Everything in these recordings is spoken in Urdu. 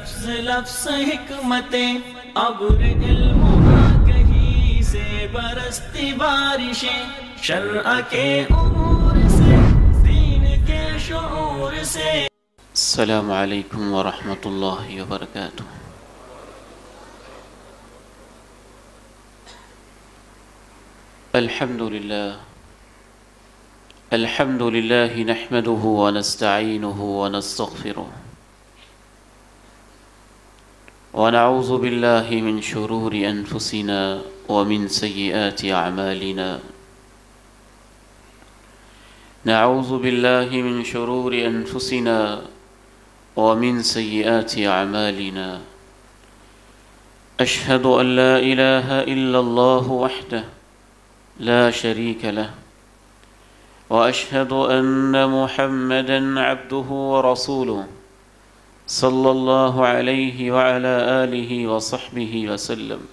لفظ لفظ حکمتیں ابر علم آگہی سے برستی بارشیں شرع کے امور سے دین کے شعور سے۔ السلام علیکم ورحمۃ اللہ وبرکاتہ۔ الحمد للہ نحمده ونستعینه ونستغفره ونعوذ باللہ من شرور انفسنا ومن سیئات اعمالنا۔ نعوذ باللہ من شرور انفسنا ومن سیئات اعمالنا۔ اشہد ان لا الہ الا اللہ وحدہ لا شریک لہ واشہد ان محمدا عبدہ ورسولہ صلی اللہ علیہ وعلى آلہ وصحبہ وسلم۔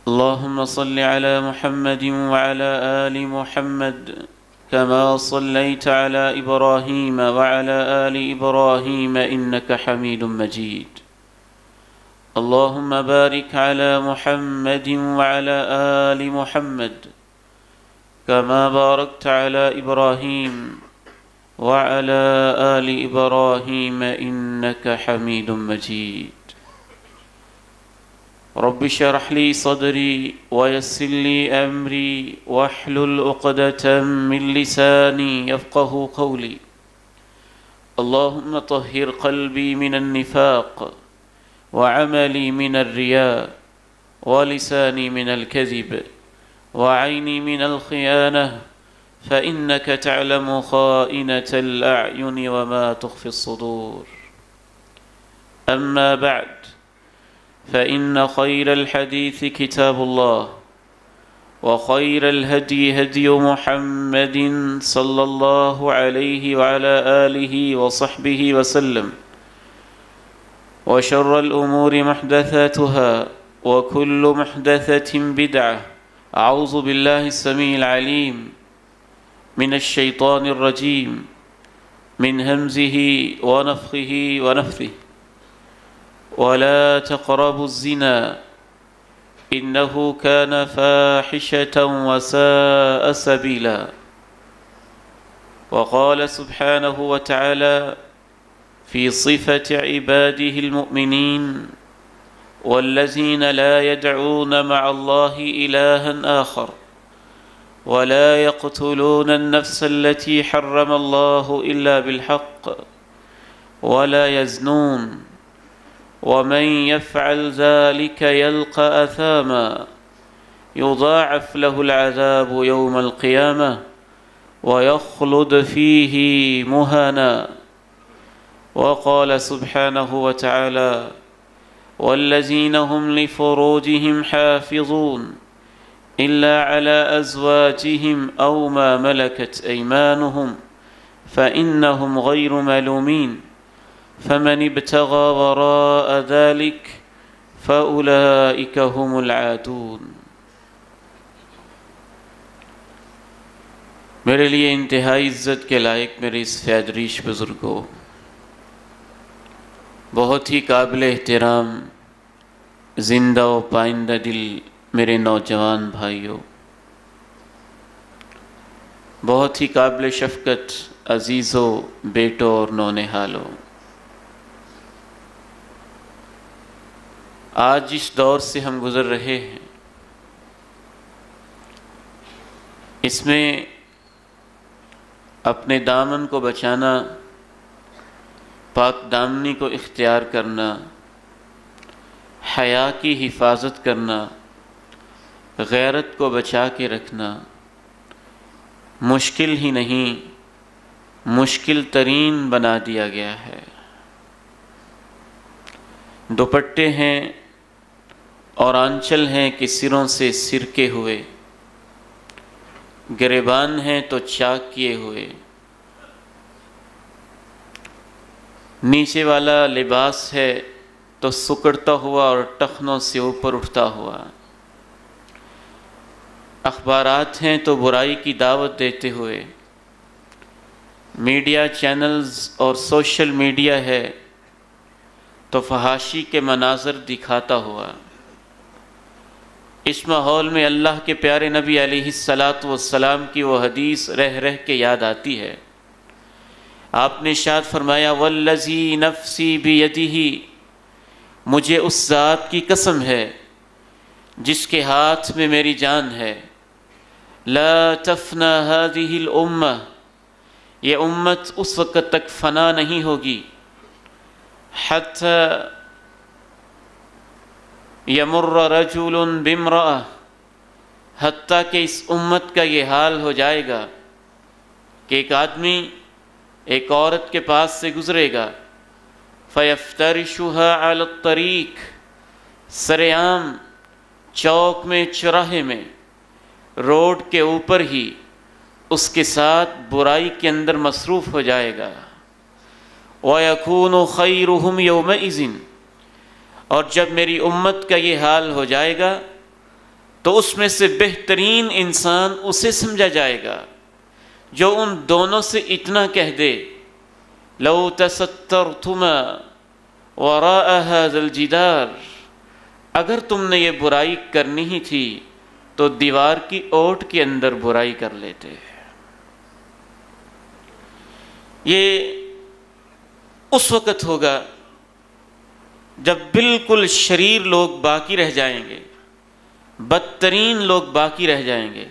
اللہم صل علی محمد وعلى آل محمد كما صلیت علی ابراہیم وعلى آل ابراہیم انک حمید مجید۔ اللہم بارک علی محمد وعلى آل محمد كما بارکت علی ابراہیم وعلى آل إبراهيم إنك حميد مجيد۔ رب اشرح لي صدري ويسر لي أمري واحلل عقدة من لساني يفقه قولي۔ اللهم طهر قلبي من النفاق وعملي من الرياء ولساني من الكذب وعيني من الخيانة فإنك تعلم خائنة الأعين وما تخفي الصدور۔ أما بعد فإن خير الحديث كتاب الله وخير الهدي هدي محمد صلى الله عليه وعلى آله وصحبه وسلم، وشر الأمور محدثاتها وكل محدثة بدعة۔ أعوذ بالله السميع العليم من الشیطان الرجیم من همزه ونفخه ونفثه ولا تقربوا الزنا إنه كان فاحشة وساء سبيلا۔ وقال سبحانه وتعالى في صفة عباده المؤمنين والذين لا يدعون مع الله إلها آخر ولا يقتلون النفس التي حرم الله إلا بالحق ولا يزنون ومن يفعل ذلك يلقى أثاما يضاعف له العذاب يوم القيامة ويخلد فيه مهانا۔ وقال سبحانه وتعالى والذين هم لفروجهم حافظون إلا على أزواجهم أو ما ملكت أيمانهم فإنهم غير ملومين فمن ابتغى وراء ذلك فأولئك هم العادون۔ میرے لیے انتہائی عزت کے لائق میرے اس فیدریش بزرگوں، بہت ہی قابل احترام زندہ و پائندہ دل میرے نوجوان بھائیوں، بہت ہی قابل شفقت عزیزوں، بیٹوں اور نونہالوں، آج جس دور سے ہم گزر رہے ہیں اس میں اپنے دامن کو بچانا، پاک دامنی کو اختیار کرنا، حیا کی حفاظت کرنا، غیرت کو بچا کے رکھنا مشکل ہی نہیں، مشکل ترین بنا دیا گیا ہے۔ دوپٹے ہیں اور آنچل ہیں کہ سروں سے سرکے ہوئے، گریبان ہیں تو چاک کیے ہوئے، نیچے والا لباس ہے تو سکڑتا ہوا اور ٹخنوں سے اوپر اٹھتا ہوا، اخبارات ہیں تو برائی کی دعوت دیتے ہوئے، میڈیا چینلز اور سوشل میڈیا ہے تو فحاشی کے مناظر دکھاتا ہوا، اس ماحول میں اللہ کے پیارے نبی علیہ الصلاۃ والسلام کی وہ حدیث رہ رہ کے یاد آتی ہے۔ آپ نے ارشاد فرمایا والذی نفسی بیدہ، مجھے اس ذات کی قسم ہے جس کے ہاتھ میں میری جان ہے، لا تفنا هذه الامہ، یہ امت اس وقت تک فنا نہیں ہوگی حتی یمر رجل بامرأہ، حتیٰ کہ اس امت کا یہ حال ہو جائے گا کہ ایک آدمی ایک عورت کے پاس سے گزرے گا، فیفترشها علی الطریق، سرعام چوک میں، چوراہے میں، روڈ کے اوپر ہی اس کے ساتھ برائی کے اندر مصروف ہو جائے گا، وَيَكُونُ خَيْرُهُمْ يَوْمَئِذٍ، اور جب میری امت کا یہ حال ہو جائے گا تو اس میں سے بہترین انسان اسے سمجھا جائے گا جو ان دونوں سے اتنا کہہ دے لَوْ تَسَتَّرْتُمَا وَرَاءَ هَذَا الْجِدَارِ، اگر تم نے یہ برائی کرنی ہی تھی تو دیوار کی اوٹ کے اندر برائی کر لیتے۔ یہ اس وقت ہوگا جب بالکل شریر لوگ باقی رہ جائیں گے، بدترین لوگ باقی رہ جائیں گے،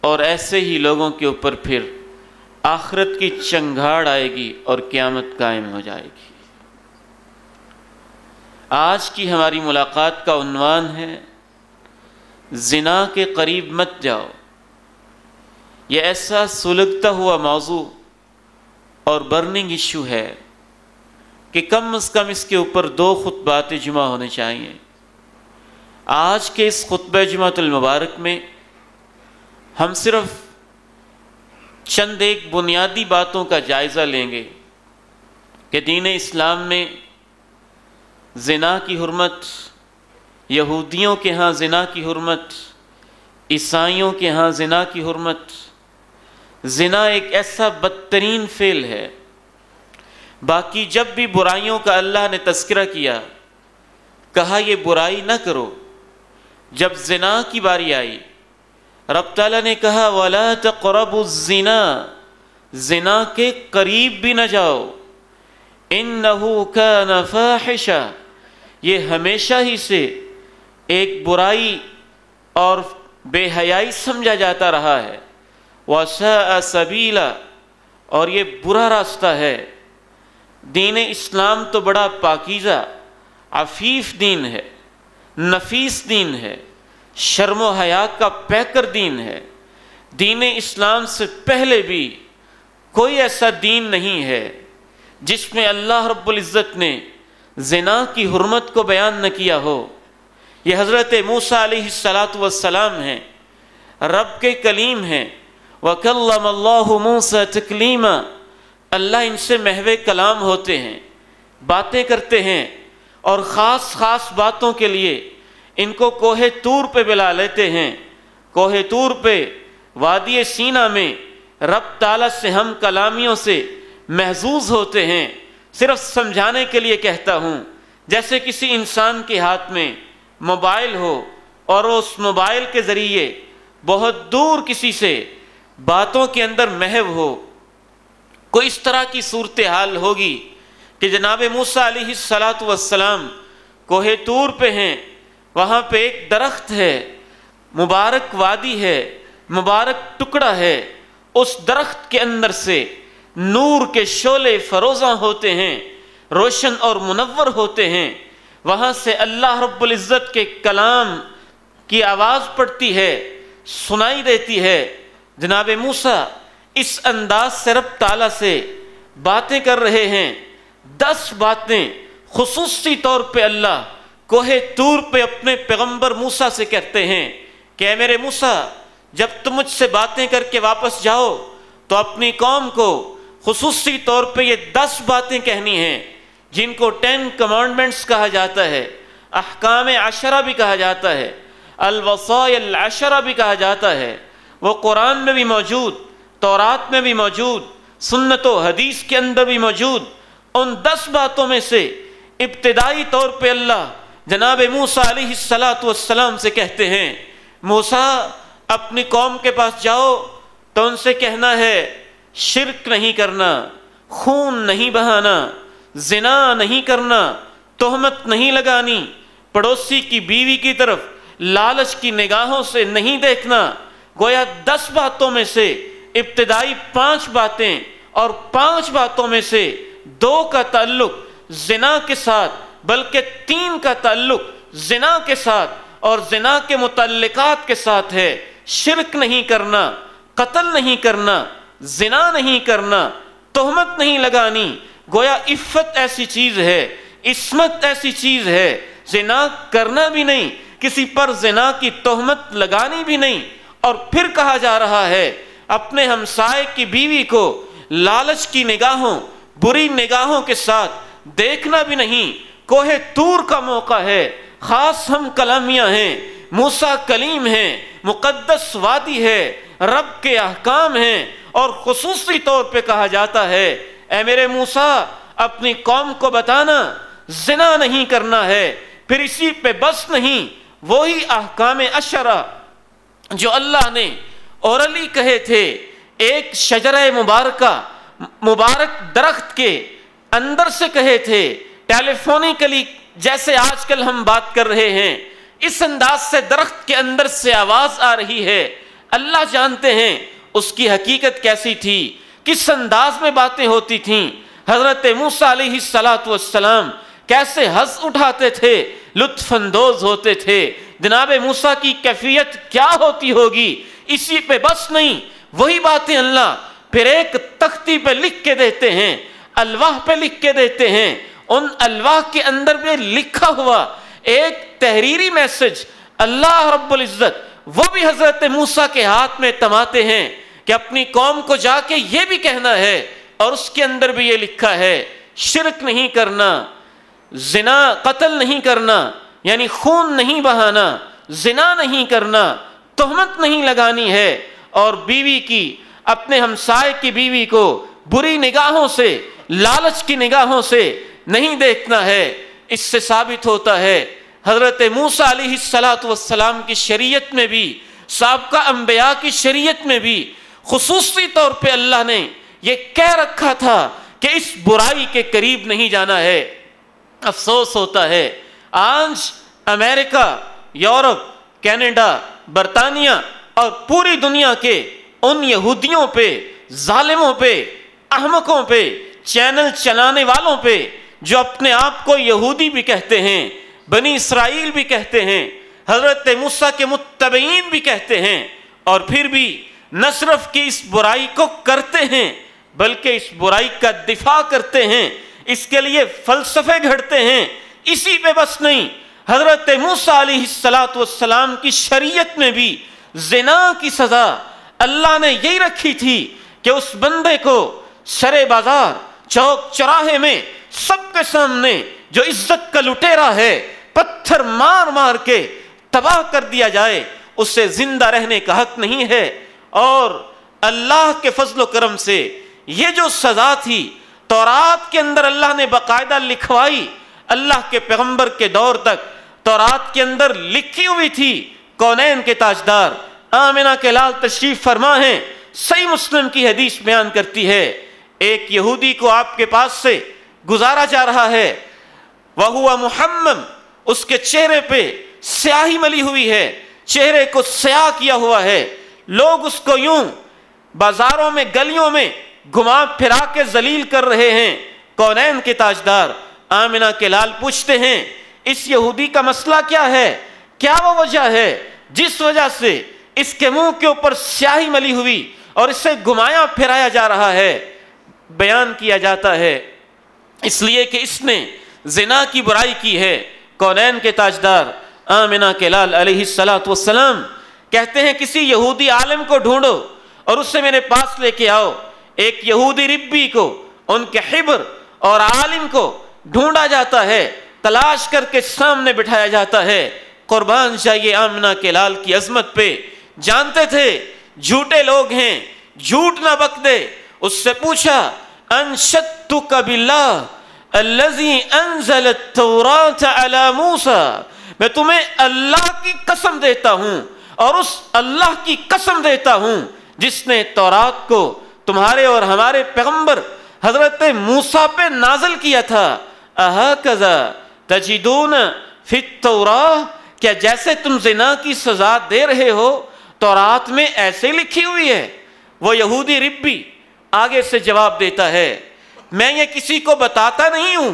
اور ایسے ہی لوگوں کے اوپر پھر آخرت کی چنگھاڑ آئے گی اور قیامت قائم ہو جائے گی۔ آج کی ہماری ملاقات کا عنوان ہے زنا کے قریب مت جاؤ۔ یہ ایسا سلگتا ہوا موضوع اور برننگ ایشو ہے کہ کم از کم اس کے اوپر 2 خطبات جمعہ ہونے چاہیے۔ آج کے اس خطبہ جمعۃ المبارک میں ہم صرف چند ایک بنیادی باتوں کا جائزہ لیں گے کہ دین اسلام میں زنا کی حرمت، یہودیوں کے ہاں زنا کی حرمت، عیسائیوں کے ہاں زنا کی حرمت۔ زنا ایک ایسا بدترین فعل ہے، باقی جب بھی برائیوں کا اللہ نے تذکرہ کیا، کہا یہ برائی نہ کرو، جب زنا کی باری آئی رب تعالیٰ نے کہا وَلَا تَقْرَبُوا الزِّنَا، زنا کے قریب بھی نہ جاؤ، إِنَّهُ كَانَ فَاحِشًا، یہ ہمیشہ ہی سے ایک برائی اور بے حیائی سمجھا جاتا رہا ہے، وَسَاءَ سَبِيلًا، اور یہ برا راستہ ہے۔ دین اسلام تو بڑا پاکیزہ عفیف دین ہے، نفیس دین ہے، شرم و حیا کا پیکر دین ہے۔ دین اسلام سے پہلے بھی کوئی ایسا دین نہیں ہے جس میں اللہ رب العزت نے زنا کی حرمت کو بیان نہ کیا ہو۔ یہ حضرت موسیٰ علیہ السلام ہیں، رب کے کلیم ہیں، وَكَلَّمَ اللَّهُ مُوسَى تَكْلِيمًا، اللہ ان سے محو کلام ہوتے ہیں، باتیں کرتے ہیں، اور خاص خاص باتوں کے لیے ان کو کوہ طور پہ بلا لیتے ہیں۔ کوہ طور پہ وادی سینا میں رب تعالیٰ سے ہم کلامیوں سے محظوظ ہوتے ہیں۔ صرف سمجھانے کے لیے کہتا ہوں، جیسے کسی انسان کے ہاتھ میں موبائل ہو اور اس موبائل کے ذریعے بہت دور کسی سے باتوں کے اندر محو ہو، کوئی اس طرح کی صورتحال ہوگی کہ جناب موسیٰ علیہ السلام کوہ طور پہ ہیں، وہاں پہ ایک درخت ہے، مبارک وادی ہے، مبارک ٹکڑا ہے، اس درخت کے اندر سے نور کے شعلے فروزاں ہوتے ہیں، روشن اور منور ہوتے ہیں، وہاں سے اللہ رب العزت کے کلام کی آواز پڑتی ہے، سنائی دیتی ہے۔ جناب موسیٰ اس انداز سے رب تعالیٰ سے باتیں کر رہے ہیں۔ 10 باتیں خصوصی طور پہ اللہ کوہ طور پہ اپنے پیغمبر موسیٰ سے کہتے ہیں کہ اے میرے موسیٰ، جب تم مجھ سے باتیں کر کے واپس جاؤ تو اپنی قوم کو خصوصی طور پہ یہ 10 باتیں کہنی ہیں، جن کو 10 کمانڈمنٹس کہا جاتا ہے، احکام 10 بھی کہا جاتا ہے، الوصایا العشرہ بھی کہا جاتا ہے۔ وہ قرآن میں بھی موجود، تورات میں بھی موجود، سنت و حدیث کے اندر بھی موجود ان 10 باتوں میں سے ابتدائی طور پہ اللہ جناب موسیٰ علیہ السلام سے کہتے ہیں، موسیٰ اپنی قوم کے پاس جاؤ تو ان سے کہنا ہے شرک نہیں کرنا، خون نہیں بہانا، زنا نہیں کرنا، تہمت نہیں لگانی، پڑوسی کی بیوی کی طرف لالچ کی نگاہوں سے نہیں دیکھنا۔ گویا 10 باتوں میں سے ابتدائی 5 باتیں اور 5 باتوں میں سے 2 کا تعلق زنا کے ساتھ، بلکہ 3 کا تعلق زنا کے ساتھ اور زنا کے متعلقات کے ساتھ ہے۔ شرک نہیں کرنا، قتل نہیں کرنا، زنا نہیں کرنا، تہمت نہیں لگانی۔ گویا عفت ایسی چیز ہے، عصمت ایسی چیز ہے، زنا کرنا بھی نہیں، کسی پر زنا کی تہمت لگانی بھی نہیں۔ اور پھر کہا جا رہا ہے اپنے ہمسائے کی بیوی کو لالچ کی نگاہوں، بری نگاہوں کے ساتھ دیکھنا بھی نہیں۔ کوہ طور کا موقع ہے، خاص ہم کلامیاں ہیں، موسیٰ کلیم ہیں، مقدس وادی ہے، رب کے احکام ہیں، اور خصوصی طور پہ کہا جاتا ہے اے میرے موسیٰ اپنی قوم کو بتانا زنا نہیں کرنا ہے۔ پھر اسی پہ بس نہیں، وہی احکام عشرہ جو اللہ نے اورلی کہے تھے ایک شجرہ مبارک درخت کے اندر سے کہے تھے، ٹیلی فونیکلی جیسے آج کل ہم بات کر رہے ہیں، اس انداز سے درخت کے اندر سے آواز آ رہی ہے۔ اللہ جانتے ہیں اس کی حقیقت کیسی تھی، کس انداز میں باتیں ہوتی تھیں۔ حضرت موسیٰ علیہ السلام کیسے ہنس اٹھاتے تھے، لطف اندوز ہوتے تھے۔ جناب موسیٰ کی کیفیت کیا ہوتی ہوگی، اسی پہ بس نہیں، وہی باتیں اللہ پھر ایک تختی پہ لکھ کے دیتے ہیں، الواح پہ لکھ کے دیتے ہیں۔ ان الواح کے اندر بھی لکھا ہوا ایک تحریری میسج اللہ رب العزت وہ بھی حضرت موسیٰ کے ہاتھ میں تماتے ہیں کہ اپنی قوم کو جا کے یہ بھی کہنا ہے، اور اس کے اندر بھی یہ لکھا ہے شرک نہیں کرنا، زنا قتل نہیں کرنا یعنی خون نہیں بہانا، زنا نہیں کرنا، تہمت نہیں لگانی ہے، اور بیوی کی، اپنے ہمسائے کی بیوی کو بری نگاہوں سے، لالچ کی نگاہوں سے نہیں دیکھنا ہے۔ اس سے ثابت ہوتا ہے حضرت موسیٰ علیہ السلام کی شریعت میں بھی، سابقہ انبیاء کی شریعت میں بھی خصوصی طور پہ اللہ نے یہ کہہ رکھا تھا کہ اس برائی کے قریب نہیں جانا ہے۔ افسوس ہوتا ہے آج امریکہ، یورپ، کینیڈا، برطانیہ اور پوری دنیا کے ان یہودیوں پہ، ظالموں پہ، احمقوں پہ، چینل چلانے والوں پہ جو اپنے آپ کو یہودی بھی کہتے ہیں، بنی اسرائیل بھی کہتے ہیں، حضرت موسیٰ کے متبعین بھی کہتے ہیں، اور پھر بھی نہ صرف کہ اس برائی کو کرتے ہیں بلکہ اس برائی کا دفاع کرتے ہیں، اس کے لیے فلسفے گھڑتے ہیں۔ اسی پہ بس نہیں، حضرت موسیٰ علیہ السلام کی شریعت میں بھی زنا کی سزا اللہ نے یہی رکھی تھی کہ اس بندے کو سرے بازار، چوک چراہے میں سب کے سامنے جو عزت کا لٹیرا ہے پتھر مار مار کے تباہ کر دیا جائے، اسے زندہ رہنے کا حق نہیں ہے۔ اور اللہ کے فضل و کرم سے یہ جو سزا تھی تورات کے اندر اللہ نے باقاعدہ لکھوائی، اللہ کے پیغمبر کے دور تک تورات کے اندر لکھی ہوئی تھی۔ کونین کے تاجدار آمنہ کے لال تشریف فرما ہیں، صحیح مسلم کی حدیث بیان کرتی ہے ایک یہودی کو آپ کے پاس سے گزارا جا رہا ہے، وَهُوَ مُحَمَّمٌ، اس کے چہرے پہ سیاہی ملی ہوئی ہے، چہرے کو سیاہ کیا ہوا ہے، لوگ اس کو یوں بازاروں میں گلیوں میں گھما پھرا کے ذلیل کر رہے ہیں۔ کونین کے تاجدار آمنہ کے لال پوچھتے ہیں اس یہودی کا مسئلہ کیا ہے، کیا وہ وجہ ہے جس وجہ سے اس کے منہ کے اوپر سیاہی ملی ہوئی اور اسے گھمایا پھرایا جا رہا ہے؟ بیان کیا جاتا ہے اس لیے کہ اس نے زنا کی برائی کی ہے۔ کونین کے تاجدار آمنہ کے لال علیہ السلام کہتے ہیں کسی یہودی عالم کو ڈھونڈو اور اسے میرے پاس لے کے آؤ۔ ایک یہودی ربی کو، ان کے حبر اور عالم کو ڈھونڈا جاتا ہے، تلاش کر کے سامنے بٹھایا جاتا ہے۔ قربان جائیے آمنہ کے لال کی عظمت پہ، جانتے تھے جھوٹے لوگ ہیں، جھوٹ نہ بک دے، اس سے پوچھا انشدتک باللہ الذی انزل التوراۃ علی موسیٰ، میں تمہیں اللہ کی قسم دیتا ہوں اور اس اللہ کی قسم دیتا ہوں جس نے تورات کو تمہارے اور ہمارے پیغمبر حضرت موسیٰ پہ نازل کیا تھا، اہکذا تجدون فی التوراۃ، کیا جیسے تم زنا کی سزا دے رہے ہو تورات میں ایسے لکھی ہوئی ہے؟ وہ یہودی ربی آگے سے جواب دیتا ہے میں یہ کسی کو بتاتا نہیں ہوں،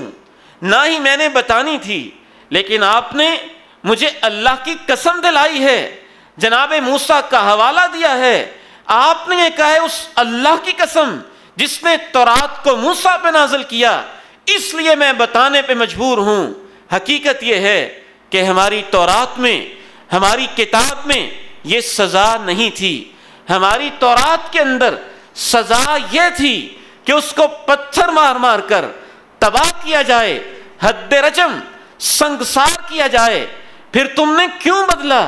نہ ہی میں نے بتانی تھی، لیکن آپ نے مجھے اللہ کی قسم دلائی ہے، جناب موسیٰ کا حوالہ دیا ہے، آپ نے یہ کہا ہے اس اللہ کی قسم جس نے تورات کو موسیٰ پہ نازل کیا، اس لیے میں بتانے پہ مجبور ہوں۔ حقیقت یہ ہے کہ ہماری تورات میں، ہماری کتاب میں یہ سزا نہیں تھی، ہماری تورات کے اندر سزا یہ تھی کہ اس کو پتھر مار مار کر تباہ کیا جائے، حد رجم سنگسار کیا جائے۔ پھر تم نے کیوں بدلا،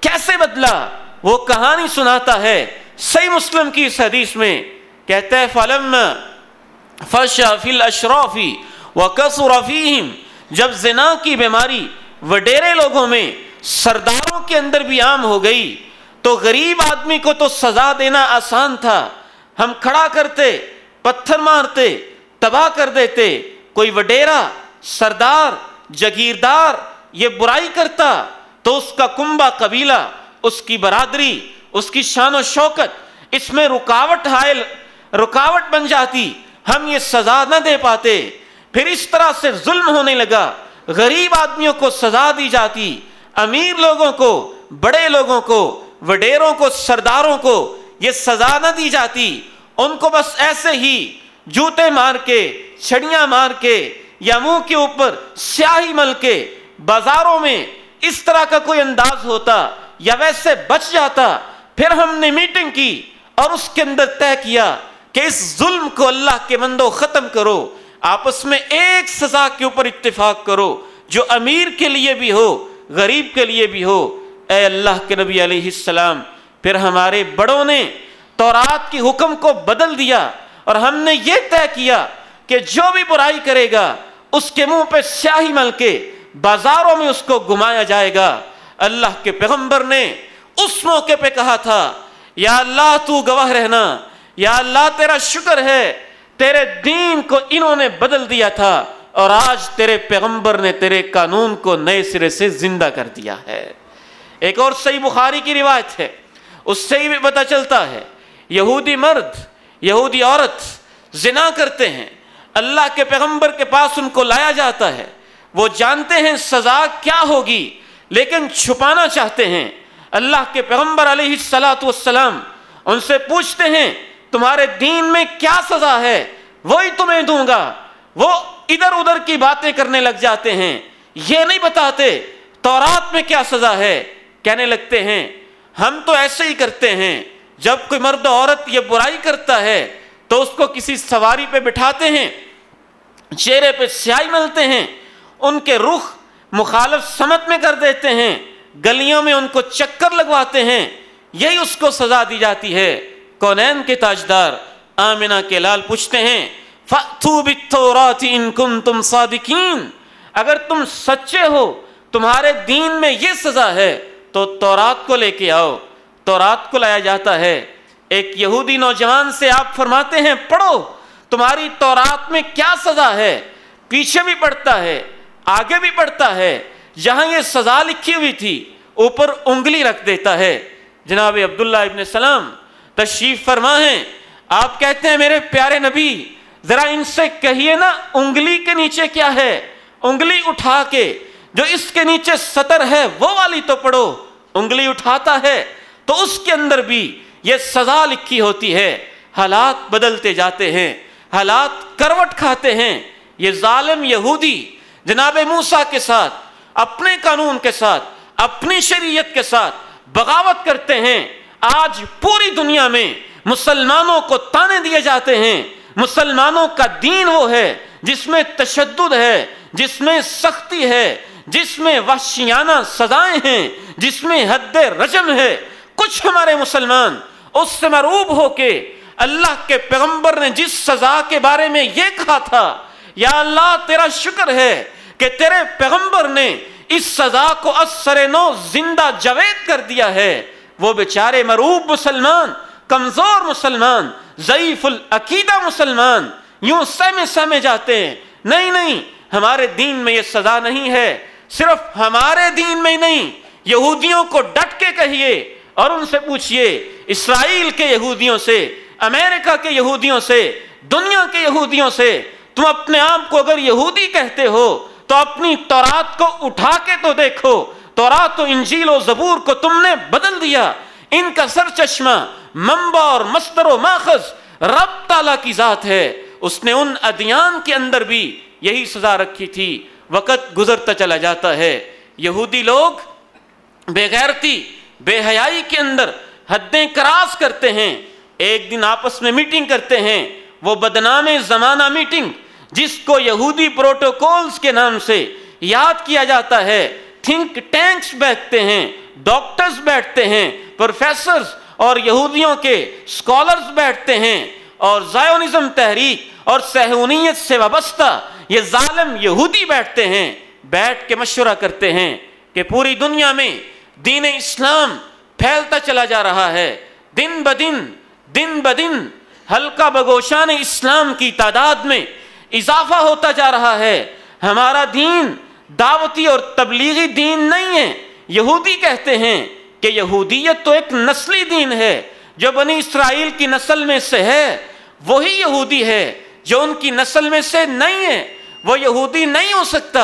کیسے بدلا؟ وہ کہانی سناتا ہے صحیح مسلم کی اس حدیث میں، کہتا ہے فَلَمَّا فَشَا فِي الْأَشْرَافِ وَكَثُرَ فِيهِمْ، جب زنا کی بیماری وڈیرے لوگوں میں، سرداروں کے اندر بھی عام ہو گئی، تو غریب آدمی کو تو سزا دینا آسان تھا، ہم کھڑا کرتے، پتھر مارتے، تباہ کر دیتے۔ کوئی وڈیرا، سردار، جگیردار یہ برائی کرتا تو اس کا کنبہ قبیلہ، اس کی برادری، اس کی شان و شوکت اس میں رکاوٹ بن جاتی، ہم یہ سزا نہ دے پاتے۔ پھر اس طرح سے ظلم ہونے لگا، غریب آدمیوں کو سزا دی جاتی، امیر لوگوں کو، بڑے لوگوں کو، وڈیروں کو، سرداروں کو یہ سزا نہ دی جاتی، ان کو بس ایسے ہی جوتے مار کے، چھڑیاں مار کے، یا منہ کے اوپر سیاہی مل کے بازاروں میں اس طرح کا کوئی انداز ہوتا یا ویسے بچ جاتا۔ پھر ہم نے میٹنگ کی اور اس کے اندر طے کیا کہ اس ظلم کو اللہ کے بندو ختم کرو، آپس میں ایک سزا کے اوپر اتفاق کرو جو امیر کے لیے بھی ہو، غریب کے لیے بھی ہو۔ اے اللہ کے نبی علیہ السلام، پھر ہمارے بڑوں نے تورات کی حکم کو بدل دیا اور ہم نے یہ طے کیا کہ جو بھی برائی کرے گا اس کے منہ پہ سیاہی مل کے بازاروں میں اس کو گھمایا جائے گا۔ اللہ کے پیغمبر نے اس موقع پہ کہا تھا یا اللہ تو گواہ رہنا، یا اللہ تیرا شکر ہے تیرے دین کو انہوں نے بدل دیا تھا اور آج تیرے پیغمبر نے تیرے قانون کو نئے سرے سے زندہ کر دیا ہے۔ ایک اور صحیح بخاری کی روایت ہے، اس سے بھی پتہ چلتا ہے یہودی مرد، یہودی عورت زنا کرتے ہیں، اللہ کے پیغمبر کے پاس ان کو لایا جاتا ہے، وہ جانتے ہیں سزا کیا ہوگی لیکن چھپانا چاہتے ہیں۔ اللہ کے پیغمبر علیہ السلام ان سے پوچھتے ہیں تمہارے دین میں کیا سزا ہے، وہی تمہیں دوں گا۔ وہ ادھر ادھر کی باتیں کرنے لگ جاتے ہیں، یہ نہیں بتاتے تورات میں کیا سزا ہے۔ کہنے لگتے ہیں ہم تو ایسے ہی کرتے ہیں، جب کوئی مرد عورت یہ برائی کرتا ہے تو اس کو کسی سواری پہ بٹھاتے ہیں، چہرے پہ سیاہی ملتے ہیں، ان کے رخ مخالف سمت میں کر دیتے ہیں، گلیوں میں ان کو چکر لگواتے ہیں، یہی اس کو سزا دی جاتی ہے۔ کونین کے تاجدار آمنہ کے لال پوچھتے ہیں فَأْتُوا بِالتَّوْرَاةِ إِن كُنتُمْ صَادِقِينَ، اگر تم سچے ہو تمہارے دین میں یہ سزا ہے تو تورات کو لے کے آؤ۔ تورات کو لایا جاتا ہے، ایک یہودی نوجوان سے آپ فرماتے ہیں پڑھو تمہاری تورات میں کیا سزا ہے، پیچھے بھی پڑھتا ہے آگے بھی پڑھتا ہے، جہاں یہ سزا لکھی ہوئی تھی اوپر انگلی رکھ دیتا ہے۔ جناب عبداللہ ابن سلام تشریف فرما ہیں، آپ کہتے ہیں میرے پیارے نبی ذرا ان سے کہیے نا انگلی کے نیچے کیا ہے، انگلی اٹھا کے جو اس کے نیچے سطر ہے وہ والی تو پڑھو۔ انگلی اٹھاتا ہے تو اس کے اندر بھی یہ سزا لکھی ہوتی ہے۔ حالات بدلتے جاتے ہیں، حالات کروٹ کھاتے ہیں۔ یہ ظالم یہودی جناب موسیٰ کے ساتھ، اپنے قانون کے ساتھ، اپنی شریعت کے ساتھ بغاوت کرتے ہیں۔ آج پوری دنیا میں مسلمانوں کو تانے دیے جاتے ہیں۔ مسلمانوں کا دین وہ ہے جس میں تشدد ہے، جس میں سختی ہے، جس میں وحشیانہ سزائیں ہیں، جس میں حد رجم ہے۔ کچھ ہمارے مسلمان اس سے مرعوب ہو کے اللہ کے پیغمبر نے جس سزا کے بارے میں یہ کہا تھا، یا اللہ تیرا شکر ہے کہ تیرے پیغمبر نے اس سزا کو اثر نو زندہ جاوید کر دیا ہے، وہ بیچارے مروب مسلمان، کمزور مسلمان، ضعیف العقیدہ مسلمان یوں سہمے جاتے ہیں۔ نہیں، ہمارے دین میں یہ سزا نہیں ہے۔ صرف ہمارے دین میں ہی نہیں، یہودیوں کو ڈٹ کے کہیے اور ان سے پوچھئے، اسرائیل کے یہودیوں سے، امریکہ کے یہودیوں سے، دنیا کے یہودیوں سے، تم اپنے آپ کو اگر یہودی کہتے ہو تو اپنی تورات کو اٹھا کے تو دیکھو، تورات و انجیل و زبور کو تم نے بدل دیا۔ ان کا سر چشمہ، منبع اور مصدر و ماخذ رب تعالیٰ کی ذات ہے، اس نے ان ادیان کے اندر بھی یہی سزا رکھی تھی۔ وقت گزرتا چلا جاتا ہے، یہودی لوگ بے غیرتی، بے حیائی کے اندر حدیں کراس کرتے ہیں۔ ایک دن آپس میں میٹنگ کرتے ہیں، وہ بدنام زمانہ میٹنگ جس کو یہودی پروٹوکولز کے نام سے یاد کیا جاتا ہے۔ تھنک ٹینکس بیٹھتے ہیں، ڈاکٹرز بیٹھتے ہیں، پروفیسرز اور یہودیوں کے اسکالرز بیٹھتے ہیں، اور زائونزم تحریک اور صہیونیت سے وابستہ یہ ظالم یہودی بیٹھتے ہیں، بیٹھ کے مشورہ کرتے ہیں کہ پوری دنیا میں دین اسلام پھیلتا چلا جا رہا ہے، دن بدن حلقہ بگوشان اسلام کی تعداد میں اضافہ ہوتا جا رہا ہے۔ ہمارا دین دعوتی اور تبلیغی دین نہیں ہے۔ یہودی کہتے ہیں کہ یہودیت تو ایک نسلی دین ہے، جو بنی اسرائیل کی نسل میں سے ہے وہی یہودی ہے، جو ان کی نسل میں سے نہیں ہے وہ یہودی نہیں ہو سکتا۔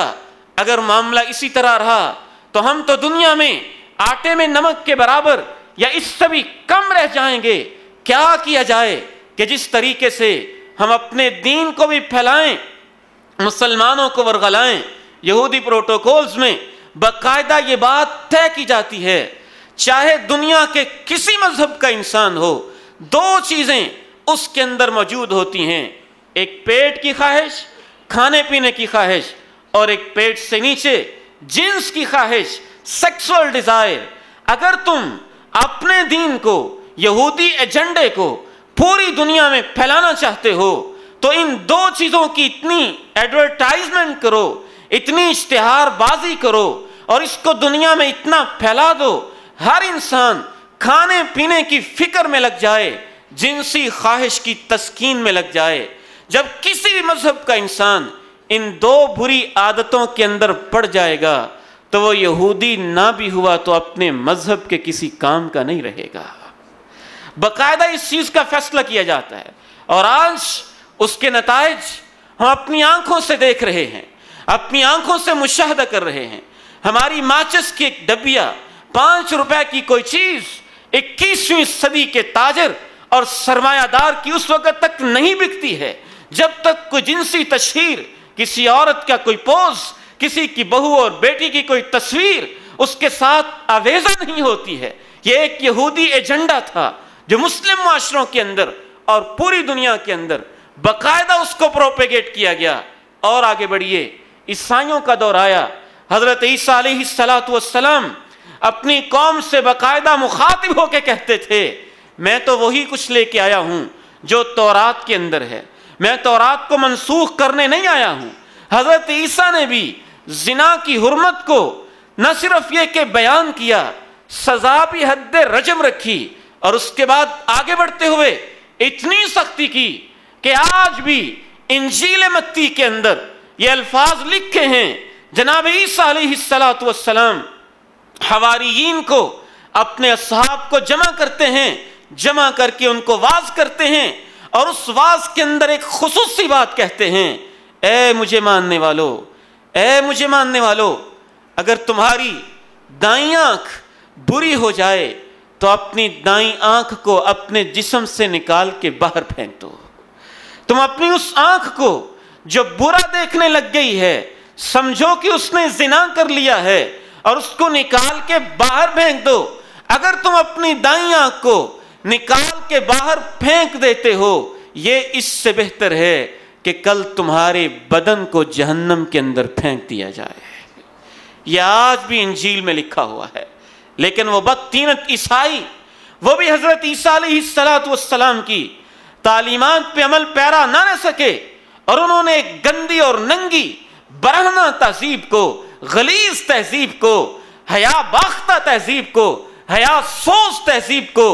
اگر معاملہ اسی طرح رہا تو ہم تو دنیا میں آٹے میں نمک کے برابر یا اس سے بھی کم رہ جائیں گے۔ کیا کیا جائے کہ جس طریقے سے ہم اپنے دین کو بھی پھیلائیں، مسلمانوں کو ورغلائیں۔ یہودی پروٹوکولز میں باقاعدہ یہ بات طے کی جاتی ہے، چاہے دنیا کے کسی مذہب کا انسان ہو، دو چیزیں اس کے اندر موجود ہوتی ہیں، ایک پیٹ کی خواہش، کھانے پینے کی خواہش، اور ایک پیٹ سے نیچے جنس کی خواہش، سیکسول ڈیزائر۔ اگر تم اپنے دین کو، یہودی ایجنڈے کو پوری دنیا میں پھیلانا چاہتے ہو تو ان دو چیزوں کی اتنی ایڈورٹائزمنٹ کرو، اتنی اشتہار بازی کرو اور اس کو دنیا میں اتنا پھیلا دو، ہر انسان کھانے پینے کی فکر میں لگ جائے، جنسی خواہش کی تسکین میں لگ جائے۔ جب کسی بھی مذہب کا انسان ان دو بری عادتوں کے اندر پڑ جائے گا تو وہ یہودی نہ بھی ہوا تو اپنے مذہب کے کسی کام کا نہیں رہے گا۔ باقاعدہ اس چیز کا فیصلہ کیا جاتا ہے، اور آج اس کے نتائج ہم اپنی آنکھوں سے دیکھ رہے ہیں، اپنی آنکھوں سے مشاہدہ کر رہے ہیں۔ ہماری ماچس کی ایک ڈبیا، 5 روپے کی کوئی چیز 21ویں صدی کے تاجر اور سرمایہ دار کی اس وقت تک نہیں بکتی ہے جب تک کوئی جنسی تشہیر، کسی عورت کا کوئی پوز، کسی کی بہو اور بیٹی کی کوئی تصویر اس کے ساتھ آویزہ نہیں ہوتی ہے۔ یہ ایک یہودی ایجنڈا تھا جو مسلم معاشروں کے اندر اور پوری دنیا کے اندر باقاعدہ اس کو پروپیگیٹ کیا گیا۔ اور آگے بڑھیے، عیسائیوں کا دور آیا، حضرت عیسیٰ علیہ السلام اپنی قوم سے باقاعدہ مخاطب ہو کے کہتے تھے، میں تو وہی کچھ لے کے آیا ہوں جو تورات کے اندر ہے، میں تورات کو منسوخ کرنے نہیں آیا ہوں۔ حضرت عیسیٰ نے بھی زنا کی حرمت کو نہ صرف یہ کہ بیان کیا، سزا بھی حد رجم رکھی، اور اس کے بعد آگے بڑھتے ہوئے اتنی سختی کی کہ آج بھی انجیل متی کے اندر یہ الفاظ لکھے ہیں، جناب عیسیٰ علیہ السلام حواریین کو، اپنے اصحاب کو جمع کرتے ہیں، جمع کر کے ان کو واعظ کرتے ہیں، اور اس واعظ کے اندر ایک خصوصی بات کہتے ہیں، اے مجھے ماننے والو، اے مجھے ماننے والو، اگر تمہاری دائیں آنکھ بری ہو جائے تو اپنی دائیں آنکھ کو اپنے جسم سے نکال کے باہر پھینک دو۔ تم اپنی اس آنکھ کو جو برا دیکھنے لگ گئی ہے، سمجھو کہ اس نے زنا کر لیا ہے، اور اس کو نکال کے باہر پھینک دو۔ اگر تم اپنی دائیں آنکھ کو نکال کے باہر پھینک دیتے ہو، یہ اس سے بہتر ہے کہ کل تمہارے بدن کو جہنم کے اندر پھینک دیا جائے۔ یہ آج بھی انجیل میں لکھا ہوا ہے، لیکن وہ بدتینت عیسائی، وہ بھی حضرت عیسیٰ علیہ السلام کی تعلیمات پہ عمل پیرا نہ رہ سکے اور انہوں نے ایک گندی اور ننگی برہنہ تہذیب کو، غلیظ تہذیب کو، حیا باختہ تہذیب کو، حیا سوز تہذیب کو،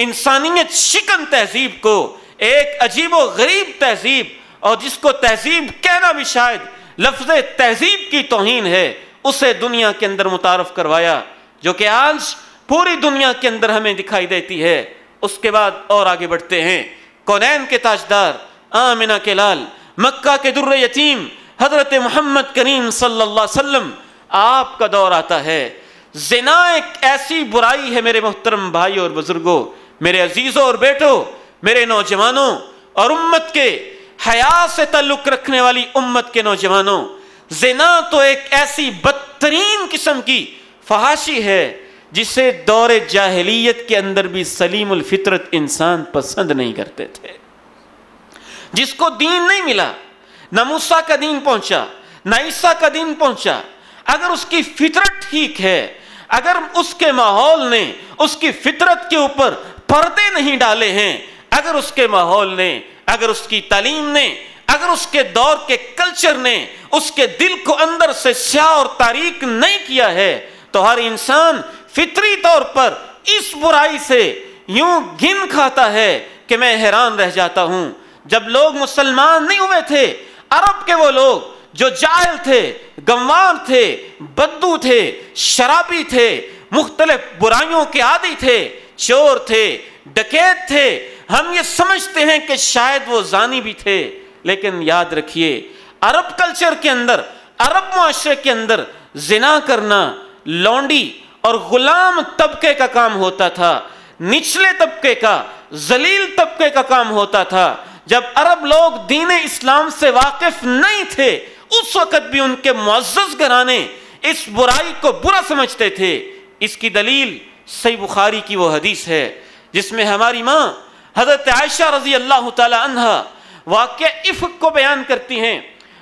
انسانیت شکن تہذیب کو، ایک عجیب و غریب تہذیب، اور جس کو تہذیب کہنا بھی شاید لفظ تہذیب کی توہین ہے، اسے دنیا کے اندر متعارف کروایا، جو کہ آج پوری دنیا کے اندر ہمیں دکھائی دیتی ہے۔ اس کے بعد اور آگے بڑھتے ہیں، کونین کے تاجدار، آمنہ کے لال، مکہ کے در یتیم حضرت محمد کریم صلی اللہ علیہ وسلم، آپ کا دور آتا ہے۔ زنا ایک ایسی برائی ہے میرے محترم بھائیوں اور بزرگوں، میرے عزیزوں اور بیٹوں، میرے نوجوانوں اور امت کے حیا سے تعلق رکھنے والی امت کے نوجوانوں، زنا تو ایک ایسی بدترین قسم کی فحاشی ہے جسے دور جاہلیت کے اندر بھی سلیم الفطرت انسان پسند نہیں کرتے تھے، جس کو دین نہیں ملا، نہ موسیٰ کا دین پہنچا، نہ عیسیٰ کا دین پہنچا، اگر اس کی فطرت ٹھیک ہے، اگر اس کے ماحول نے اس کی فطرت کے اوپر پردے نہیں ڈالے ہیں، اگر اس کے ماحول نے، اگر اس کی تعلیم نے، اگر اس کے دور کے کلچر نے اس کے دل کو اندر سے سیاہ اور تاریک نہیں کیا ہے، تو ہر انسان فطری طور پر اس برائی سے یوں گھن کھاتا ہے کہ میں حیران رہ جاتا ہوں۔ جب لوگ مسلمان نہیں ہوئے تھے، عرب کے وہ لوگ جو جاہل تھے، گنوار تھے، بدو تھے، شرابی تھے، مختلف برائیوں کے عادی تھے، چور تھے، ڈکیت تھے، ہم یہ سمجھتے ہیں کہ شاید وہ زانی بھی تھے، لیکن یاد رکھیے عرب کلچر کے اندر، عرب معاشرے کے اندر زنا کرنا لونڈی اور غلام طبقے کا کام ہوتا تھا، نچلے طبقے کا، ذلیل طبقے کا کام ہوتا تھا۔ جب عرب لوگ دین اسلام سے واقف نہیں تھے، اس وقت بھی ان کے معزز گھرانے اس برائی کو برا سمجھتے تھے۔ اس کی دلیل صحیح بخاری کی وہ حدیث ہے جس میں ہماری ماں حضرت عائشہ رضی اللہ تعالی عنہا واقعہ افک کو بیان کرتی ہیں۔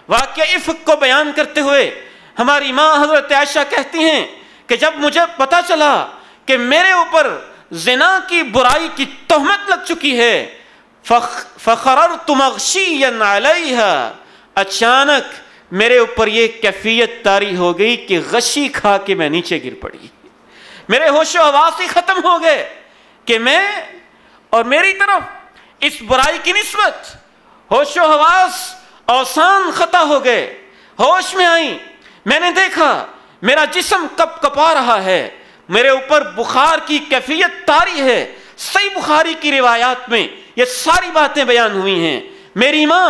واقعہ افک کو بیان کرتے ہوئے ہماری ماں حضرت عائشہ کہتی ہیں کہ جب مجھے پتا چلا کہ میرے اوپر زنا کی برائی کی تہمت لگ چکی ہے، فخررت مغشیا علیہا، اچانک میرے اوپر یہ کیفیت طاری ہو گئی کہ غشی کھا کے میں نیچے گر پڑی، میرے ہوش و حواس ہی ختم ہو گئے کہ میں اور میری طرف اس برائی کی نسبت، ہوش و حواس اوسان خطا ہو گئے، ہوش میں آئی، میں نے دیکھا میرا جسم کپ کپا رہا ہے، میرے اوپر بخار کی کیفیت طاری ہے۔ صحیح بخاری کی روایات میں یہ ساری باتیں بیان ہوئی ہیں۔ میری ماں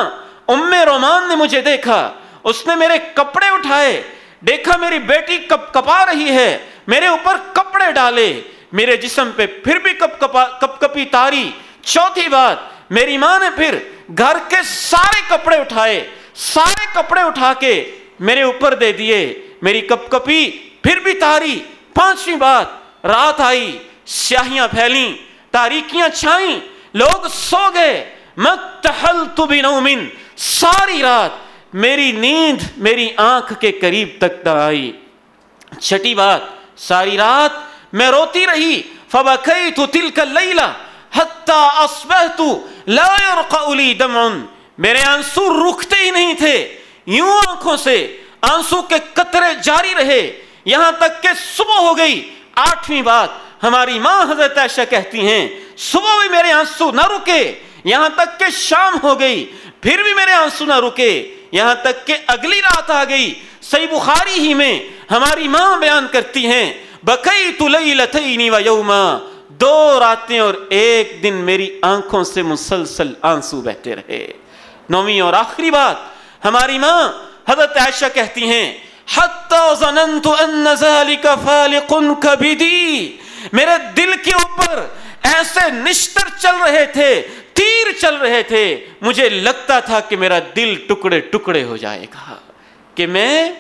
ام رومان نے مجھے دیکھا، اس نے میرے کپڑے اٹھائے، دیکھا میری بیٹی کپ کپا رہی ہے، میرے اوپر کپڑے ڈالے، میرے جسم پہ پھر بھی کپ کپی طاری۔ چوتھی بات، میری ماں نے پھر گھر کے سارے کپڑے اٹھائے، سارے کپڑے اٹھا کے میرے اوپر دے دیے، میری کپ کپی پھر بھی طاری۔ پانچویں بات، رات آئی، سیاہیاں پھیلیں، تاریکیاں چھائیں، لوگ سو گئے، مَتَّحَلْتُ بِنَوْمٍ، ساری رات میری نیند میری آنکھ کے قریب تک نہ آئی۔ چھٹی بات، ساری رات میں روتی رہی، فَبَكَيْتُ تِلْكَ اللَّيْلَ حَتَّى أَصْبَحْتُ لَا يَرْقَعُ لِي دَمْعٌ، میرے آنسو رکتے ہی نہیں تھے، یوں آنکھوں سے آنسو کے قطرے جاری رہے یہاں تک کہ صبح ہو گئی۔ آٹھویں بات، ہماری ماں حضرت عائشہ کہتی ہیں صبح بھی میرے آنسو نہ رکے، یہاں تک کہ شام ہو گئی، پھر بھی میرے آنسو نہ رکے، یہاں تک کہ اگلی رات آ گئی۔ صحیح بخاری ہی میں ہماری ماں بیان کرتی ہیں بکیت لیلتین و یوما، 2 راتیں اور 1 دن میری آنکھوں سے مسلسل آنسو بہتے رہے۔ نویں اور آخری بات، ہماری ماں حضرت عائشہ کہتی ہیں حتی ظننت ان ذلک فالق کبدی، میرے دل کے اوپر ایسے نشتر چل رہے تھے، تیر چل رہے تھے، مجھے لگتا تھا کہ میرا دل ٹکڑے ٹکڑے ہو جائے گا، کہ میں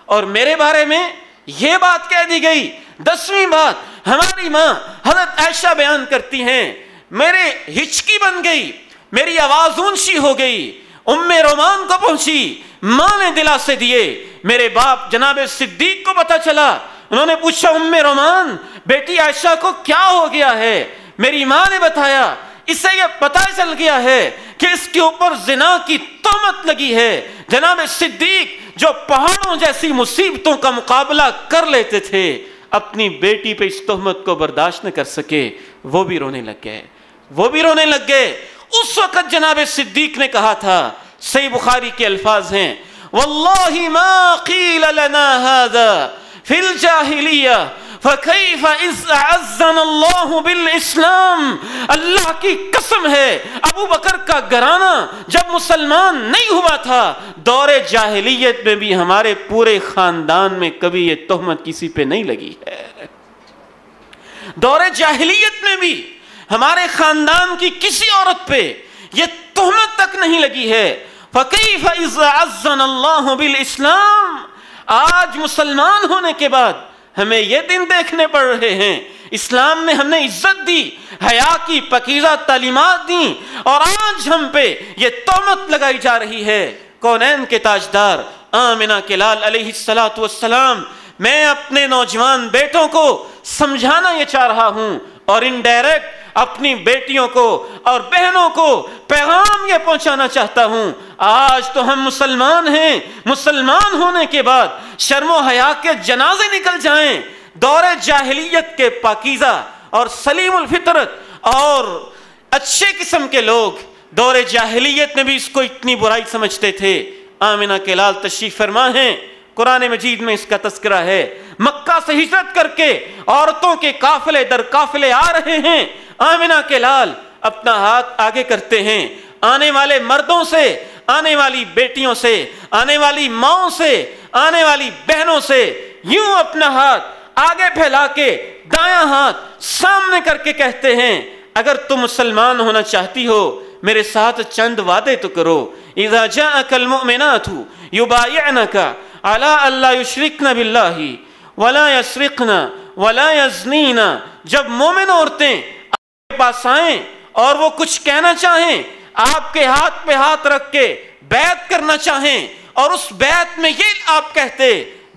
اور میرے بارے میں یہ بات کہہ دی گئی۔ 10ویں بات، ہماری ماں حضرت عائشہ بیان کرتی ہیں میرے ہچکی بن گئی، میری آواز اونچی ہو گئی، ام رومان کو پہنچی، ماں نے دلاسے دیے، میرے باپ جناب صدیق کو پتا چلا، انہوں نے پوچھا ام رومان بیٹی عائشہ کو کیا ہو گیا ہے؟ میری ماں نے بتایا اسے یہ پتہ چل گیا ہے کہ اس کے اوپر زنا کی تہمت لگی ہے. جناب صدیق جو پہاڑوں جیسی مصیبتوں کا مقابلہ کر لیتے تھے، اپنی بیٹی پہ اس تہمت کو برداشت نہ کر سکے، وہ بھی رونے لگ گئے. اس وقت جناب صدیق نے کہا تھا، صحیح بخاری کے الفاظ ہیں، واللہ ما قیل لنا هذا فی الجاہلیہ فکیف اذ اعزنا اللہ بالاسلام. اللہ کی قسم ہے، ابو بکر کا گھرانہ جب مسلمان نہیں ہوا تھا، دور جاہلیت میں بھی ہمارے پورے خاندان میں کبھی یہ تہمت کسی پہ نہیں لگی ہے. دور جاہلیت میں بھی ہمارے خاندان کی کسی عورت پہ یہ تہمت تک نہیں لگی ہے. فَكَيْفَ إِذْ عَزَّنَ اللَّهُ بِالْإِسْلَامِ. آج مسلمان ہونے کے بعد ہمیں یہ دن دیکھنے پڑ رہے ہیں، اسلام میں ہم نے عزت دی، حیا کی پاکیزہ تعلیمات دیں، اور آج ہم پہ یہ تہمت لگائی جا رہی ہے. کونین کے تاجدار آمنہ کے لال علیہ السلام، میں اپنے نوجوان بیٹوں کو سمجھانا یہ چاہ رہا ہوں، اور انڈائریکٹ اپنی بیٹیوں کو اور بہنوں کو پیغام یہ پہنچانا چاہتا ہوں. آج تو ہم مسلمان ہیں، مسلمان ہونے کے بعد شرم و حیا کے جنازے نکل جائیں. دور جاہلیت کے پاکیزہ اور سلیم الفطرت اور اچھے قسم کے لوگ دور جاہلیت میں بھی اس کو اتنی برائی سمجھتے تھے. آمنہ کے لال تشریف فرما ہیں، قرآن مجید میں اس کا تذکرہ ہے. مکہ سے ہجرت کر کے عورتوں کے قافلے در قافلے آ رہے ہیں. آمنہ کے لال اپنا ہاتھ آگے کرتے ہیں، آنے والے مردوں سے، آنے والی بیٹیوں سے، آنے والی ماؤں سے، آنے والی بہنوں سے یوں اپنا ہاتھ آگے پھیلا کے دایاں ہاتھ سامنے کر کے کہتے ہیں، اگر تم مسلمان ہونا چاہتی ہو میرے ساتھ چند وعدے تو کرو. اذا جاءك المؤمنات يبايعنك على الا يشركن بالله ولا يسرقن ولا يزنين. جب مومن عورتیں آپ کے پاس آئیں اور وہ کچھ کہنا چاہیں، آپ کے ہاتھ پہ ہاتھ رکھ کے بیعت کرنا چاہیں، اور اس بیعت میں یہ آپ کہتے،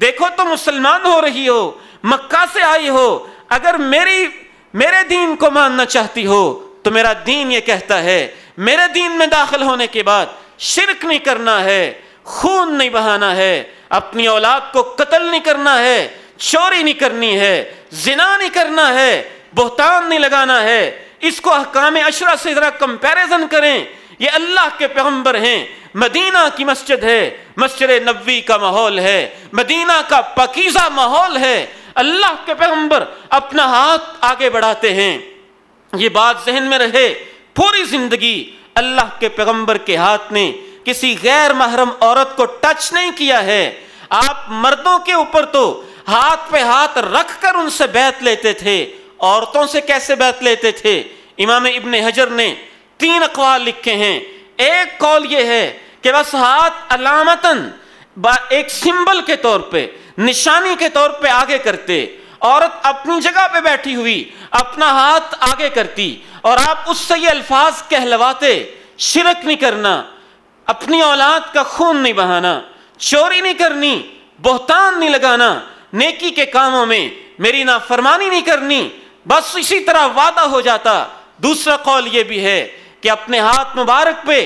دیکھو تم مسلمان ہو رہی ہو، مکہ سے آئی ہو، اگر میرے دین کو ماننا چاہتی ہو تو میرا دین یہ کہتا ہے، میرے دین میں داخل ہونے کے بعد شرک نہیں کرنا ہے، خون نہیں بہانا ہے، اپنی اولاد کو قتل نہیں کرنا ہے، چوری نہیں کرنی ہے، زنا نہیں کرنا ہے، بہتان نہیں لگانا ہے. اس کو احکام عشرہ سے ذرا کمپیریزن کریں. یہ اللہ کے پیغمبر ہیں، مدینہ کی مسجد ہے، مسجد نبوی کا ماحول ہے، مدینہ کا پاکیزہ ماحول ہے. اللہ کے پیغمبر اپنا ہاتھ آگے بڑھاتے ہیں. یہ بات ذہن میں رہے، پوری زندگی اللہ کے پیغمبر کے ہاتھ نے کسی غیر محرم عورت کو ٹچ نہیں کیا ہے. آپ مردوں کے اوپر تو ہاتھ پہ ہاتھ رکھ کر ان سے بیعت لیتے تھے، عورتوں سے کیسے بیعت لیتے تھے؟ امام ابن حجر نے 3 اقوال لکھے ہیں. ایک قول یہ ہے کہ بس ہاتھ علامتاً ایک سمبل کے طور پہ، نشانی کے طور پہ آگے کرتے، عورت اپنی جگہ پہ بیٹھی ہوئی اپنا ہاتھ آگے کرتی، اور آپ اس سے یہ الفاظ کہلواتے، شرک نہیں کرنا، اپنی اولاد کا خون نہیں بہانا، چوری نہیں کرنی، بہتان نہیں لگانا، نیکی کے کاموں میں میری نافرمانی نہیں کرنی. بس اسی طرح وعدہ ہو جاتا. دوسرا قول یہ بھی ہے کہ اپنے ہاتھ مبارک پہ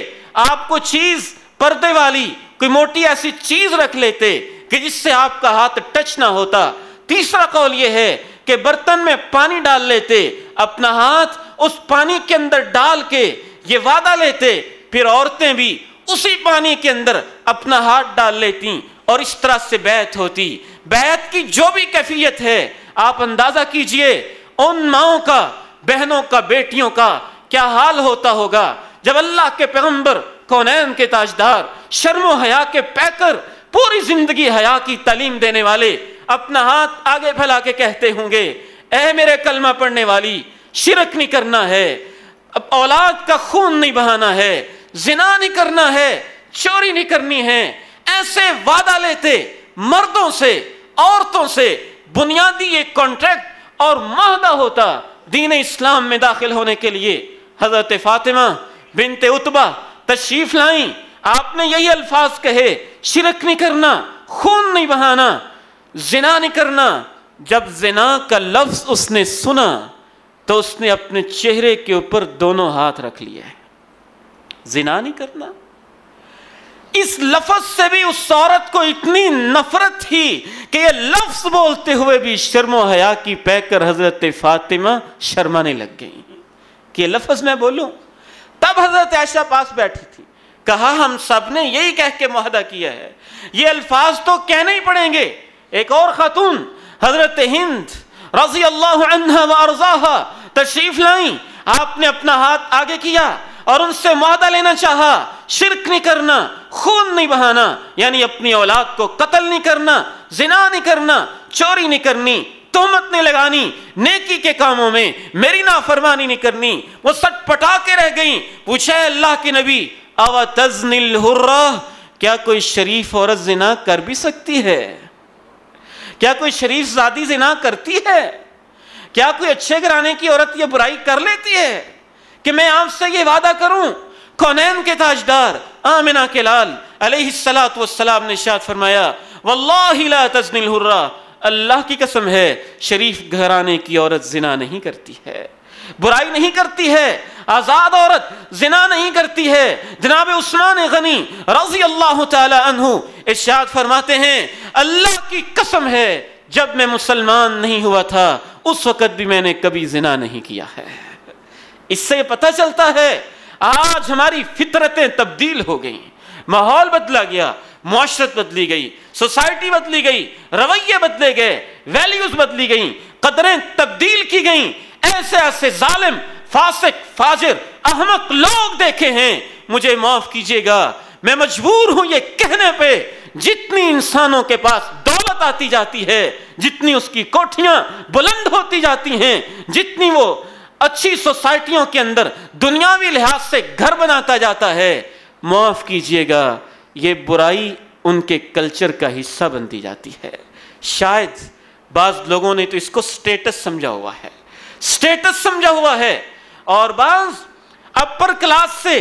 آپ کو چیز پردے والی کوئی موٹی ایسی چیز رکھ لیتے کہ جس سے آپ کا ہاتھ ٹچ نہ ہوتا. تیسرا قول یہ ہے کہ برتن میں پانی ڈال لیتے، اپنا ہاتھ اس پانی کے اندر ڈال کے یہ وعدہ لیتے، پھر عورتیں بھی اسی پانی کے اندر اپنا ہاتھ ڈال لیتی، اور اس طرح سے بیعت ہوتی. بیعت کی جو بھی کیفیت ہے آپ اندازہ کیجئے ان ماؤں کا، بہنوں کا، بیٹیوں کا کیا حال ہوتا ہوگا جب اللہ کے پیغمبر، کونین کے تاجدار، شرم و حیا کے پیکر، پوری زندگی حیا کی تعلیم دینے والے اپنا ہاتھ آگے پھیلا کے کہتے ہوں گے، اے میرے کلمہ پڑھنے والی، شرک نہیں کرنا ہے، اولاد کا خون نہیں بہانا ہے، زنا نہیں کرنا ہے، چوری نہیں کرنی ہے. ایسے وعدہ لیتے مردوں سے، عورتوں سے. بنیادی ایک کانٹریکٹ اور معاہدہ ہوتا دین اسلام میں داخل ہونے کے لیے. حضرت فاطمہ بنت عتبہ تشریف لائیں، آپ نے یہی الفاظ کہے، شرک نہیں کرنا، خون نہیں بہانا، زنا نہیں کرنا. جب زنا کا لفظ اس نے سنا تو اس نے اپنے چہرے کے اوپر دونوں ہاتھ رکھ لیے. زنا نہیں کرنا. اس لفظ سے بھی اس عورت کو اتنی نفرت تھی کہ یہ لفظ بولتے ہوئے بھی شرم و حیا کی پیکر حضرت فاطمہ شرمانے لگ گئی کہ یہ لفظ میں بولوں. تب حضرت عائشہ پاس بیٹھی تھی. کہا ہم سب نے یہی کہہ کے معاہدہ کیا ہے, یہ الفاظ تو کہنے ہی پڑیں گے. ایک اور خاتون حضرت ہند رضی اللہ عنہا و ارضاہا تشریف لائیں. آپ نے اپنا ہاتھ آگے کیا اور ان سے معاہدہ لینا چاہا, شرک نہیں کرنا, خون نہیں بہانا, یعنی اپنی اولاد کو قتل نہیں کرنا, زنا نہیں کرنا, چوری نہیں کرنی, تہمت نہیں لگانی, نیکی کے کاموں میں میری نافرمانی نہیں کرنی. وہ سٹ پٹا کے رہ گئیں. پوچھا ہے اللہ کے نبی او تزنی الحرہ, کیا کوئی شریف عورت زنا کر بھی سکتی ہے؟ کیا کوئی شریف زادی زنا کرتی ہے؟ کیا کوئی اچھے گھرانے کی عورت یہ برائی کر لیتی ہے؟ کہ میں آپ سے یہ وعدہ کروں, کونین کے تاجدار آمنہ کے لال علیہ الصلوۃ والسلام نے ارشاد فرمایا واللہ لا تزنی الحرہ, اللہ کی قسم ہے شریف گھرانے کی عورت زنا نہیں کرتی ہے, برائی نہیں کرتی ہے, آزاد عورت زنا نہیں کرتی ہے. جناب عثمان غنی رضی اللہ تعالی عنہ ارشاد فرماتے ہیں اللہ کی قسم ہے جب میں مسلمان نہیں ہوا تھا اس وقت بھی میں نے کبھی زنا نہیں کیا ہے. اس سے پتہ چلتا ہے آج ہماری فطرتیں تبدیل ہو گئیں, ماحول بدلا گیا, معاشرت بدلی گئی, سوسائٹی بدلی گئی, رویے بدلے گئے, ویلیوز بدلی گئیں, قدریں تبدیل کی گئیں. ایسے ایسے ظالم, فاسق, فاجر, احمق لوگ دیکھے ہیں. مجھے معاف کیجیے گا, میں مجبور ہوں یہ کہنے پہ, جتنی انسانوں کے پاس دولت آتی جاتی ہے, جتنی اس کی کوٹھیاں بلند ہوتی جاتی ہیں, جتنی وہ اچھی سوسائٹیوں کے اندر دنیاوی لحاظ سے گھر بناتا جاتا ہے, معاف کیجیے گا یہ برائی ان کے کلچر کا حصہ بنتی جاتی ہے. شاید بعض لوگوں نے تو اس کو سٹیٹس سمجھا ہوا ہے, سٹیٹس سمجھا ہوا ہے, اور بعض اپر کلاس سے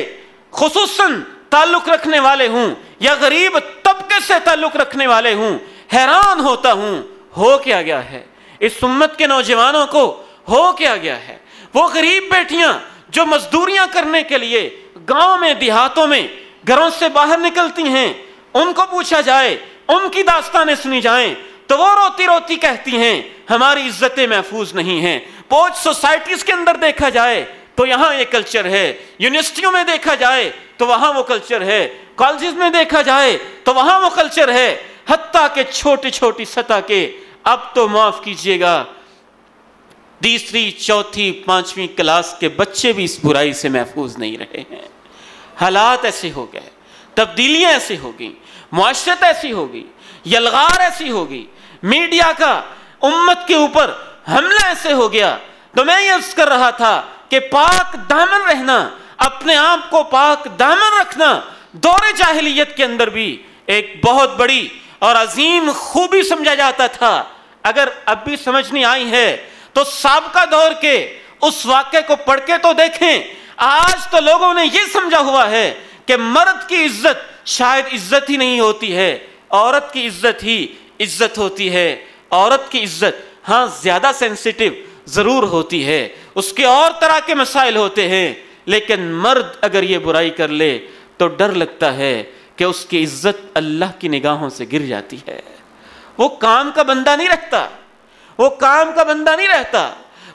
خصوصاً تعلق رکھنے والے ہوں یا غریب طبقے سے تعلق رکھنے والے ہوں. حیران ہوتا ہوں ہو کیا گیا ہے اس امت کے نوجوانوں کو, ہو کیا گیا ہے. وہ غریب بیٹیاں جو مزدوریاں کرنے کے لیے گاؤں میں دیہاتوں میں گھروں سے باہر نکلتی ہیں, ان کو پوچھا جائے, ان کی داستانیں سنی جائیں تو وہ روتی روتی کہتی ہیں ہماری عزتیں محفوظ نہیں ہیں. پوچھ سوسائٹیز کے اندر دیکھا جائے تو یہاں یہ کلچر ہے, یونیورسٹیوں میں دیکھا جائے تو وہاں وہ کلچر ہے, کالجز میں دیکھا جائے تو وہاں وہ کلچر ہے, حتیٰ کہ چھوٹی چھوٹی سطح کے, اب تو معاف کیجیے گا تیسری, چوتھی, پانچویں کلاس کے بچے بھی اس برائی سے محفوظ نہیں رہے ہیں. حالات ایسے ہو گئے, تبدیلیاں ایسی ہو گئیں, معاشرت ایسی ہو گئی, یلغار ایسی ہو گئی, میڈیا کا امت کے اوپر حملہ ایسے ہو گیا. تو میں یہ عرض کر رہا تھا کہ پاک دامن رہنا, اپنے آپ کو پاک دامن رکھنا دور جاہلیت کے اندر بھی ایک بہت بڑی اور عظیم خوبی سمجھا جاتا تھا. اگر اب بھی سمجھ نہیں آئی ہے تو سابقہ دور کے اس واقعے کو پڑھ کے تو دیکھیں. آج تو لوگوں نے یہ سمجھا ہوا ہے کہ مرد کی عزت شاید عزت ہی نہیں ہوتی ہے, عورت کی عزت ہی عزت ہوتی ہے. عورت کی عزت ہاں زیادہ سینسیٹیو ضرور ہوتی ہے, اس کے اور طرح کے مسائل ہوتے ہیں, لیکن مرد اگر یہ برائی کر لے تو ڈر لگتا ہے کہ اس کی عزت اللہ کی نگاہوں سے گر جاتی ہے. وہ کام کا بندہ نہیں رہتا, وہ کام کا بندہ نہیں رہتا,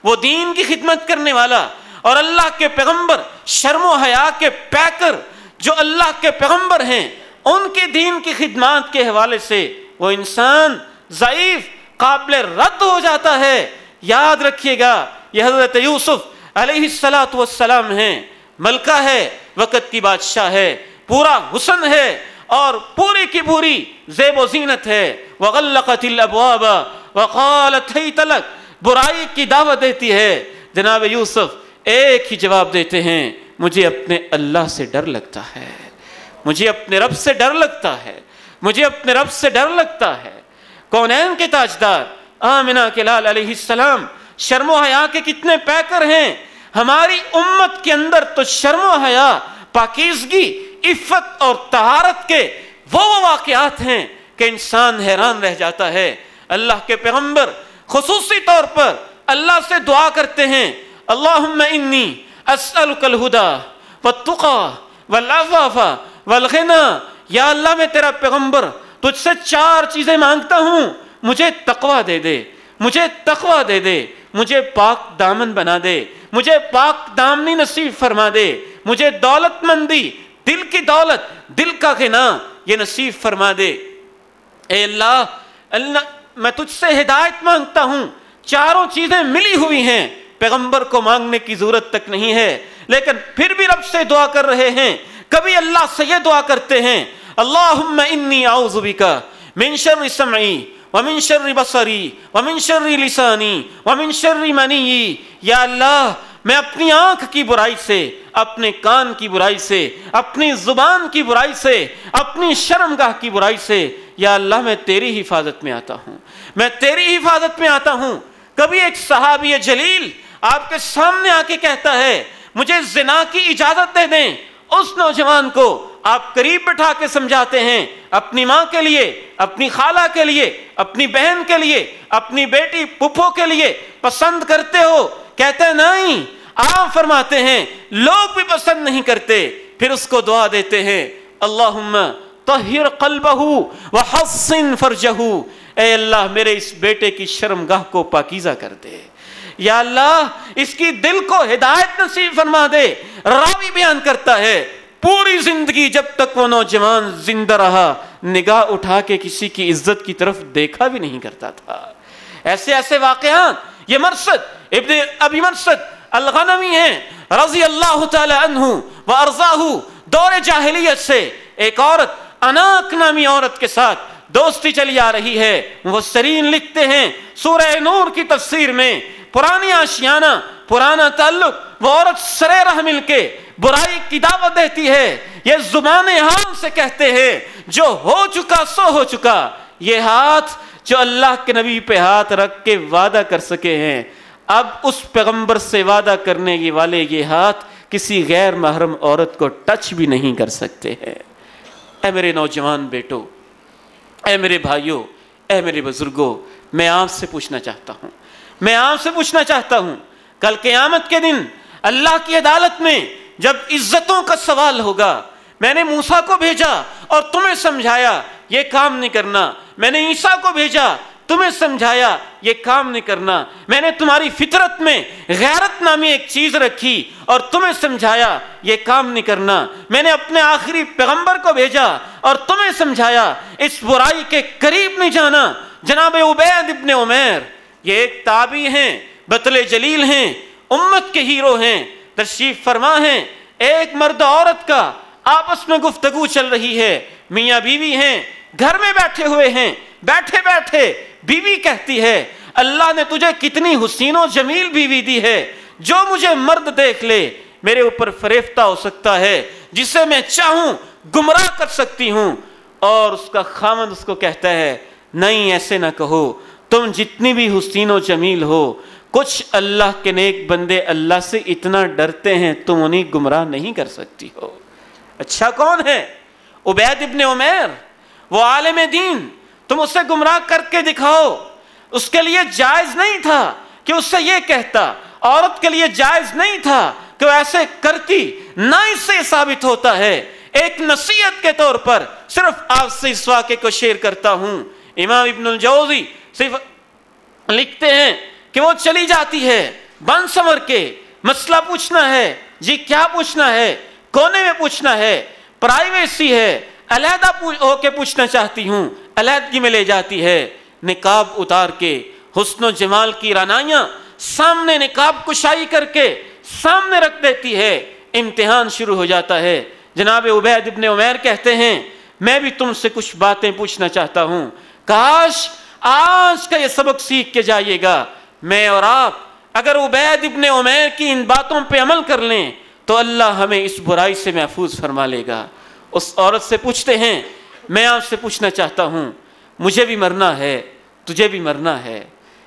وہ دین کی خدمت کرنے والا اور اللہ کے پیغمبر شرم و حیا کے پیکر جو اللہ کے پیغمبر ہیں, ان کے دین کی خدمات کے حوالے سے وہ انسان ضعیف, قابل رد ہو جاتا ہے. یاد رکھیے گا یہ حضرت یوسف علیہ الصلوۃ والسلام ہیں, ملکہ ہے, وقت کی بادشاہ ہے, پورا حسن ہے اور پوری کی پوری زیب و زینت ہے. وغلقت الابواب وقالت ہیت لک, برائی کی دعوت دیتی ہے. جناب یوسف ایک ہی جواب دیتے ہیں, مجھے اپنے اللہ سے ڈر لگتا ہے, مجھے اپنے رب سے ڈر لگتا ہے, مجھے اپنے رب سے ڈر لگتا ہے. کونین کے تاجدار آمنہ کے لال علیہ السلام شرم و حیا کے کتنے پیکر ہیں. ہماری امت کے اندر تو شرم و حیا, پاکیزگی, عفت اور طہارت کے وہ واقعات ہیں کہ انسان حیران رہ جاتا ہے. اللہ کے پیغمبر خصوصی طور پر اللہ سے دعا کرتے ہیں, اللہم انی اسألک الہدی والتقی والعفاف والغنی، یا اللہ میں تیرا پیغمبر تجھ سے 4 چیزیں مانگتا ہوں، مجھے تقوی دے دے، مجھے تقوی دے دے، مجھے پاک دامن بنا دے، مجھے پاک دامنی نصیب فرما دے، مجھے دولت مندی، دل کی دولت، دل کا غنا یہ نصیب فرما دے۔ اے اللہ میں تجھ سے ہدایت مانگتا ہوں۔ 4 چیزیں ملی ہوئی ہیں، پیغمبر کو مانگنے کی ضرورت تک نہیں ہے، لیکن پھر بھی رب سے دعا کر رہے ہیں۔ کبھی اللہ سے یہ دعا کرتے ہیں اللہم انی اعوذ بک من شر سمعی ومن شر بصری ومن شر لسانی ومن شر منی، یا اللہ میں اپنی آنکھ کی برائی سے، اپنے کان کی برائی سے، اپنی زبان کی برائی سے، اپنی شرمگاہ کی برائی سے، یا اللہ میں تیری حفاظت میں آتا ہوں، میں تیری حفاظت میں آتا ہوں۔ کبھی ایک صحابی جلیل آپ کے سامنے آ کے کہتا ہے مجھے زنا کی اجازت دے دیں، اس نوجوان کو آپ قریب بٹھا کے سمجھاتے ہیں، اپنی ماں کے لیے، اپنی خالہ کے لیے، اپنی بہن کے لیے، اپنی بیٹی پھپھو کے لیے پسند کرتے ہو؟ کہتے ہیں نہیں۔ آپ فرماتے ہیں لوگ بھی پسند نہیں کرتے، پھر اس کو دعا دیتے ہیں اللہم طہر قلبہ وحصن فرجہ، اے اللہ میرے اس بیٹے کی شرمگاہ کو پاکیزہ کر دے، یا اللہ اس کی دل کو ہدایت نصیب فرما دے۔ راوی بیان کرتا ہے پوری زندگی جب تک وہ نوجوان زندہ رہا نگاہ اٹھا کے کسی کی عزت کی طرف دیکھا بھی نہیں کرتا تھا۔ ایسے ایسے واقعات، یہ مرثد ابن ابی مرثد الغنوی ہیں رضی اللہ تعالی عنہ وارضاہ، دور جاہلیت سے ایک عورت اناک نامی عورت کے ساتھ دوستی چلی آ رہی ہے۔ مفسرین لکھتے ہیں سورہ نور کی تفسیر میں پرانی آشیانہ، پرانا تعلق، وہ عورت سرے راہ مل کے برائی کی دعوت دیتی ہے۔ یہ زبان حال سے کہتے ہیں جو ہو چکا سو ہو چکا۔ یہ ہاتھ جو اللہ کے نبی پہ ہاتھ رکھ کے وعدہ کر سکے ہیں، اب اس پیغمبر سے وعدہ کرنے والے یہ ہاتھ کسی غیر محرم عورت کو ٹچ بھی نہیں کر سکتے ہیں۔ اے میرے نوجوان بیٹو، اے میرے بھائیوں، اے میرے بزرگوں، میں آپ سے پوچھنا چاہتا ہوں، میں آپ سے پوچھنا چاہتا ہوں، کل قیامت کے دن اللہ کی عدالت میں جب عزتوں کا سوال ہوگا، میں نے موسیٰ کو بھیجا اور تمہیں سمجھایا یہ کام نہیں کرنا، میں نے عیسیٰ کو بھیجا تمہیں سمجھایا یہ کام نہیں کرنا، میں نے تمہاری فطرت میں غیرت نامی ایک چیز رکھی اور تمہیں سمجھایا یہ کام نہیں کرنا، میں نے اپنے آخری پیغمبر کو بھیجا اور تمہیں سمجھایا اس برائی کے قریب نہیں جانا۔ جناب عبید ابن عمیر، یہ ایک تابعی ہیں، بطل جلیل ہیں، امت کے ہیرو ہیں، تشریف فرما ہیں۔ ایک مرد عورت کا آپس میں گفتگو چل رہی ہے، میاں بیوی ہیں، گھر میں بیٹھے ہوئے ہیں، بیٹھے بیٹھے بیوی کہتی ہے اللہ نے تجھے کتنی حسین و جمیل بیوی دی ہے، جو مجھے مرد دیکھ لے میرے اوپر فریفتہ ہو سکتا ہے، جسے میں چاہوں گمراہ کر سکتی ہوں۔ اور اس کا خاوند اس کو کہتا ہے نہیں ایسے نہ کہو، تم جتنی بھی حسین و جمیل ہو، کچھ اللہ کے نیک بندے اللہ سے اتنا ڈرتے ہیں تم انہیں گمراہ نہیں کر سکتی ہو۔ اچھا کون ہے؟ عبید ابن عمیر، وہ عالم دین، تم اسے گمراہ کر کے دکھاؤ۔ اس کے لیے جائز نہیں تھا کہ اس سے یہ کہتا، عورت کے لیے جائز نہیں تھا کہ وہ ایسے کرتی، نہ اس سے ثابت ہوتا ہے۔ ایک نصیحت کے طور پر صرف آپ سے اس واقعے کو شیئر کرتا ہوں۔ امام ابن الجوزی صرف لکھتے ہیں کہ وہ چلی جاتی ہے بن سمر کے، مسئلہ پوچھنا ہے، جی کیا پوچھنا ہے، کونے میں پوچھنا ہے، پرائیویسی ہے، علیحدہ ہو کے پوچھنا چاہتی ہوں، علیحدگی میں لے جاتی ہے، نقاب اتار کے، حسن و جمال کی رعنائیاں سامنے نقاب کشائی کر کے سامنے رکھ دیتی ہے، امتحان شروع ہو جاتا ہے۔ جناب عبید ابن عمیر کہتے ہیں میں بھی تم سے کچھ باتیں پوچھنا چاہتا ہوں، کاش آج کا یہ سبق سیکھ کے جائیے گا۔ میں اور آپ اگر عبید ابن عمیر کی ان باتوں پہ عمل کر لیں تو اللہ ہمیں اس برائی سے محفوظ فرما لے گا۔ اس عورت سے پوچھتے ہیں میں آپ سے پوچھنا چاہتا ہوں، مجھے بھی مرنا ہے، تجھے بھی مرنا ہے،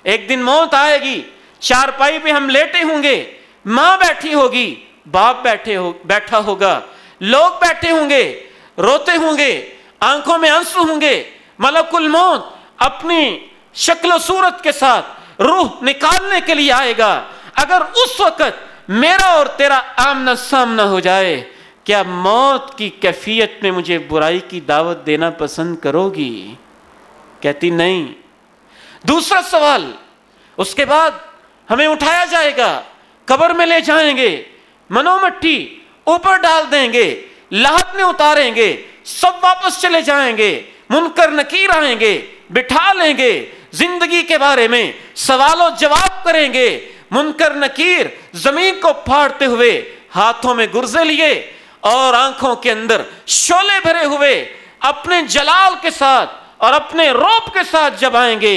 ایک دن موت آئے گی، چارپائی پہ ہم لیٹے ہوں گے، ماں بیٹھی ہوگی، باپ بیٹھا ہوگا، لوگ بیٹھے ہوں گے، روتے ہوں گے، آنکھوں میں آنسو ہوں گے، ملک الموت اپنی شکل و صورت کے ساتھ روح نکالنے کے لیے آئے گا۔ اگر اس وقت میرا اور تیرا آمنا سامنا ہو جائے، کیا موت کی کیفیت میں مجھے برائی کی دعوت دینا پسند کرو گی؟ کہتی نہیں۔ دوسرا سوال، اس کے بعد ہمیں اٹھایا جائے گا، قبر میں لے جائیں گے، منو مٹی اوپر ڈال دیں گے، لاحت میں اتاریں گے، سب واپس چلے جائیں گے، منکر نکیر آئیں گے، بٹھا لیں گے، زندگی کے بارے میں سوال و جواب کریں گے۔ منکر نکیر زمین کو پھاڑتے ہوئے ہاتھوں میں گرزے لیے اور آنکھوں کے اندر شعلے بھرے ہوئے اپنے جلال کے ساتھ اور اپنے روب کے ساتھ جب آئیں گے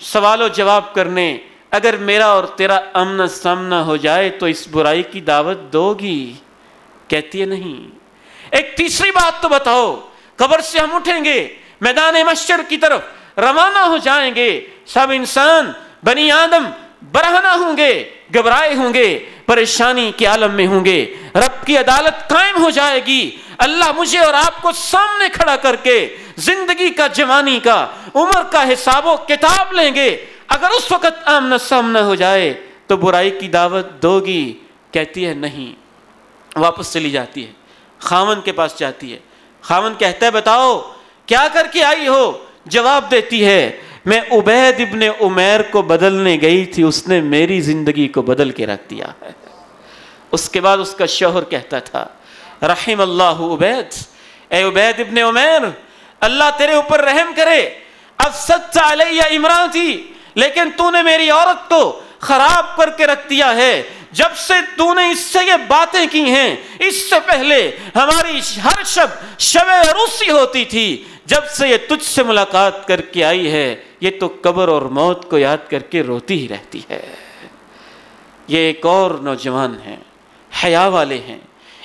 سوال و جواب کرنے، اگر میرا اور تیرا آمنا سامنا ہو جائے تو اس برائی کی دعوت دو گی؟ کہتی ہے نہیں۔ ایک تیسری بات تو بتاؤ، قبر سے ہم اٹھیں گے، میدان محشر کی طرف روانہ ہو جائیں گے، سب انسان بنی آدم برہنہ ہوں گے، گھبرائے ہوں گے، پریشانی کے عالم میں ہوں گے، رب کی عدالت قائم ہو جائے گی، اللہ مجھے اور آپ کو سامنے کھڑا کر کے زندگی کا، جوانی کا، عمر کا حساب و کتاب لیں گے۔ اگر اس وقت آمنا سامنا ہو جائے تو برائی کی دعوت دو گی؟ کہتی ہے نہیں۔ واپس چلی جاتی ہے، خاوند کے پاس جاتی ہے، خاوند کہتا ہے بتاؤ کیا کر کے آئی ہو؟ جواب دیتی ہے میں عبید ابن عمیر کو بدلنے گئی تھی، اس نے میری زندگی کو بدل کے رکھ دیا ہے۔ اس کے بعد اس کا شوہر کہتا تھا رحم اللہ عبید، اے عبید ابن عمیر اللہ تیرے اوپر رحم کرے، افسدت علی امراتی، لیکن تو نے میری عورت کو خراب کر کے رکھ دیا ہے۔ جب سے تو نے اس سے یہ باتیں کی ہیں، اس سے پہلے ہماری ہر شب عروسی ہوتی تھی، جب سے یہ تجھ سے ملاقات کر کے آئی ہے یہ تو قبر اور موت کو یاد کر کے روتی ہی رہتی ہے۔ یہ ایک اور نوجوان ہیں، حیا والے ہیں،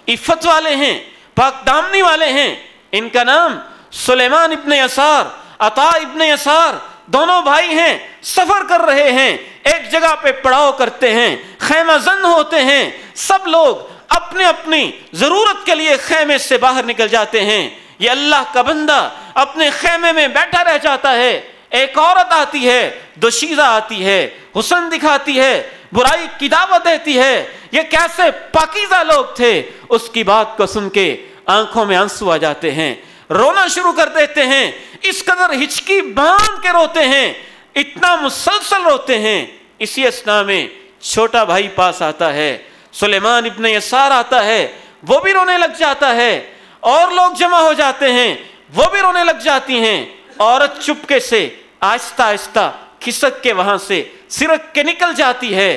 عفت والے ہیں، پاک دامنی والے ہیں، ان کا نام سلیمان ابن یسار، عطا ابن یسار، دونوں بھائی ہیں، سفر کر رہے ہیں، ایک جگہ پہ پڑاؤ کرتے ہیں، خیمہ زن ہوتے ہیں، سب لوگ اپنے اپنی ضرورت کے لیے خیمے سے باہر نکل جاتے ہیں۔ یہ اللہ کا بندہ اپنے خیمے میں بیٹھا رہ جاتا ہے، ایک عورت آتی ہے، دوشیزہ آتی ہے، حسن دکھاتی ہے، برائی کی دعوت دیتی ہے۔ یہ کیسے پاکیزہ لوگ تھے، اس کی بات کو سن کے آنکھوں میں آنسو آ جاتے ہیں، رونا شروع کر دیتے ہیں، اس قدر ہچکی باندھ کے روتے ہیں، اتنا مسلسل روتے ہیں۔ اسی اثناء میں چھوٹا بھائی پاس آتا ہے، سلیمان ابن یسار آتا ہے، وہ بھی رونے لگ جاتا ہے، اور لوگ جمع ہو جاتے ہیں، وہ بھی رونے لگ جاتی ہیں۔ عورت چپکے سے آہستہ آہستہ کھسک کے وہاں سے سرک کے نکل جاتی ہے،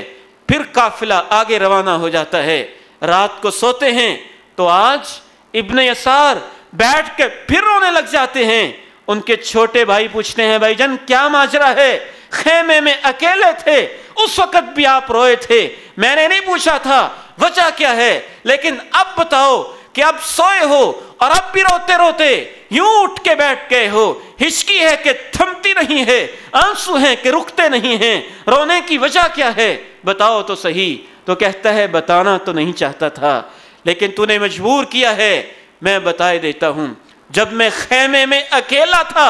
پھر قافلہ آگے روانہ ہو جاتا ہے۔ رات کو سوتے ہیں تو آج ابن یسار بیٹھ کے پھر رونے لگ جاتے ہیں۔ ان کے چھوٹے بھائی پوچھتے ہیں بھائی جان کیا ماجرا ہے؟ خیمے میں اکیلے تھے، اس وقت بھی آپ روئے تھے، میں نے نہیں پوچھا تھا وجہ کیا ہے، لیکن اب بتاؤ کہ اب سوئے ہو اور اب بھی روتے روتے یوں اٹھ کے بیٹھ گئے ہو، ہچکی ہے کہ تھمتی نہیں ہے، آنسو ہیں کہ رکتے نہیں ہیں، رونے کی وجہ کیا ہے؟ بتاؤ تو صحیح۔ تو کہتا ہے بتانا تو نہیں چاہتا تھا لیکن تو نے مجبور کیا ہے، میں بتائے دیتا ہوں۔ جب میں خیمے میں اکیلا تھا،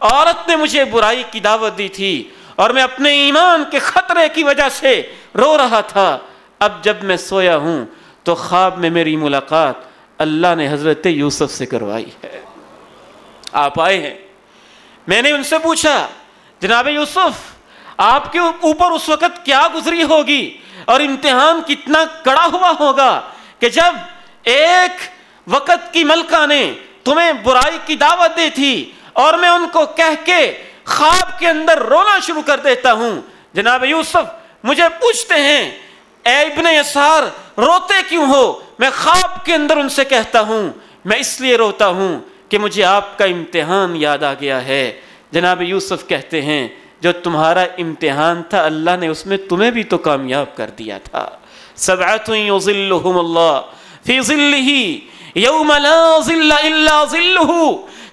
عورت نے مجھے برائی کی دعوت دی تھی اور میں اپنے ایمان کے خطرے کی وجہ سے رو رہا تھا۔ اب جب میں سویا ہوں تو خواب میں میری ملاقات اللہ نے حضرت یوسف سے کروائی ہے۔ آپ آئے ہیں، میں نے ان سے پوچھا جناب یوسف آپ کے اوپر اس وقت کیا گزری ہوگی اور امتحان کتنا کڑا ہوا ہوگا کہ جب ایک وقت کی ملکہ نے تمہیں برائی کی دعوت دی تھی اور میں ان کو کہہ کے خواب کے اندر رونا شروع کر دیتا ہوں۔ جناب یوسف مجھے پوچھتے ہیں اے ابن یسار روتے کیوں ہو؟ میں خواب کے اندر ان سے کہتا ہوں میں اس لیے روتا ہوں کہ مجھے آپ کا امتحان یاد آ گیا ہے۔ جناب یوسف کہتے ہیں جو تمہارا امتحان تھا اللہ نے اس میں تمہیں بھی تو کامیاب کر دیا تھا۔ سبعۃ یظلھم اللہ فی ظلہ یوم لا ظل الا ظلہ۔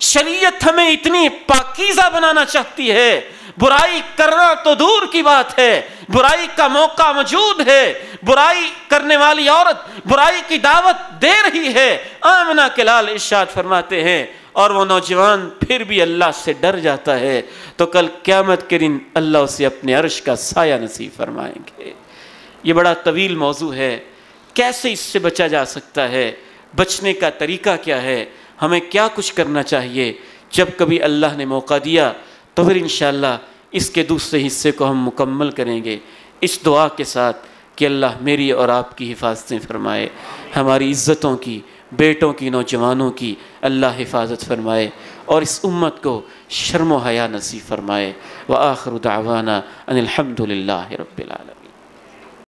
شریعت ہمیں اتنی پاکیزہ بنانا چاہتی ہے، برائی کرنا تو دور کی بات ہے، برائی کا موقع موجود ہے، برائی کرنے والی عورت برائی کی دعوت دے رہی ہے۔ آمنہ کے لال ارشاد فرماتے ہیں اور وہ نوجوان پھر بھی اللہ سے ڈر جاتا ہے تو کل قیامت کے دن اللہ اسے اپنے عرش کا سایہ نصیب فرمائیں گے۔ یہ بڑا طویل موضوع ہے، کیسے اس سے بچا جا سکتا ہے، بچنے کا طریقہ کیا ہے، ہمیں کیا کچھ کرنا چاہیے، جب کبھی اللہ نے موقع دیا تو پھر انشاءاللہ اس کے دوسرے حصے کو ہم مکمل کریں گے، اس دعا کے ساتھ کہ اللہ میری اور آپ کی حفاظتیں فرمائے، ہماری عزتوں کی، بیٹوں کی، نوجوانوں کی اللہ حفاظت فرمائے، اور اس امت کو شرم و حیا نصیب فرمائے۔ وآخر دعوانا ان الحمد للہ رب العالمین۔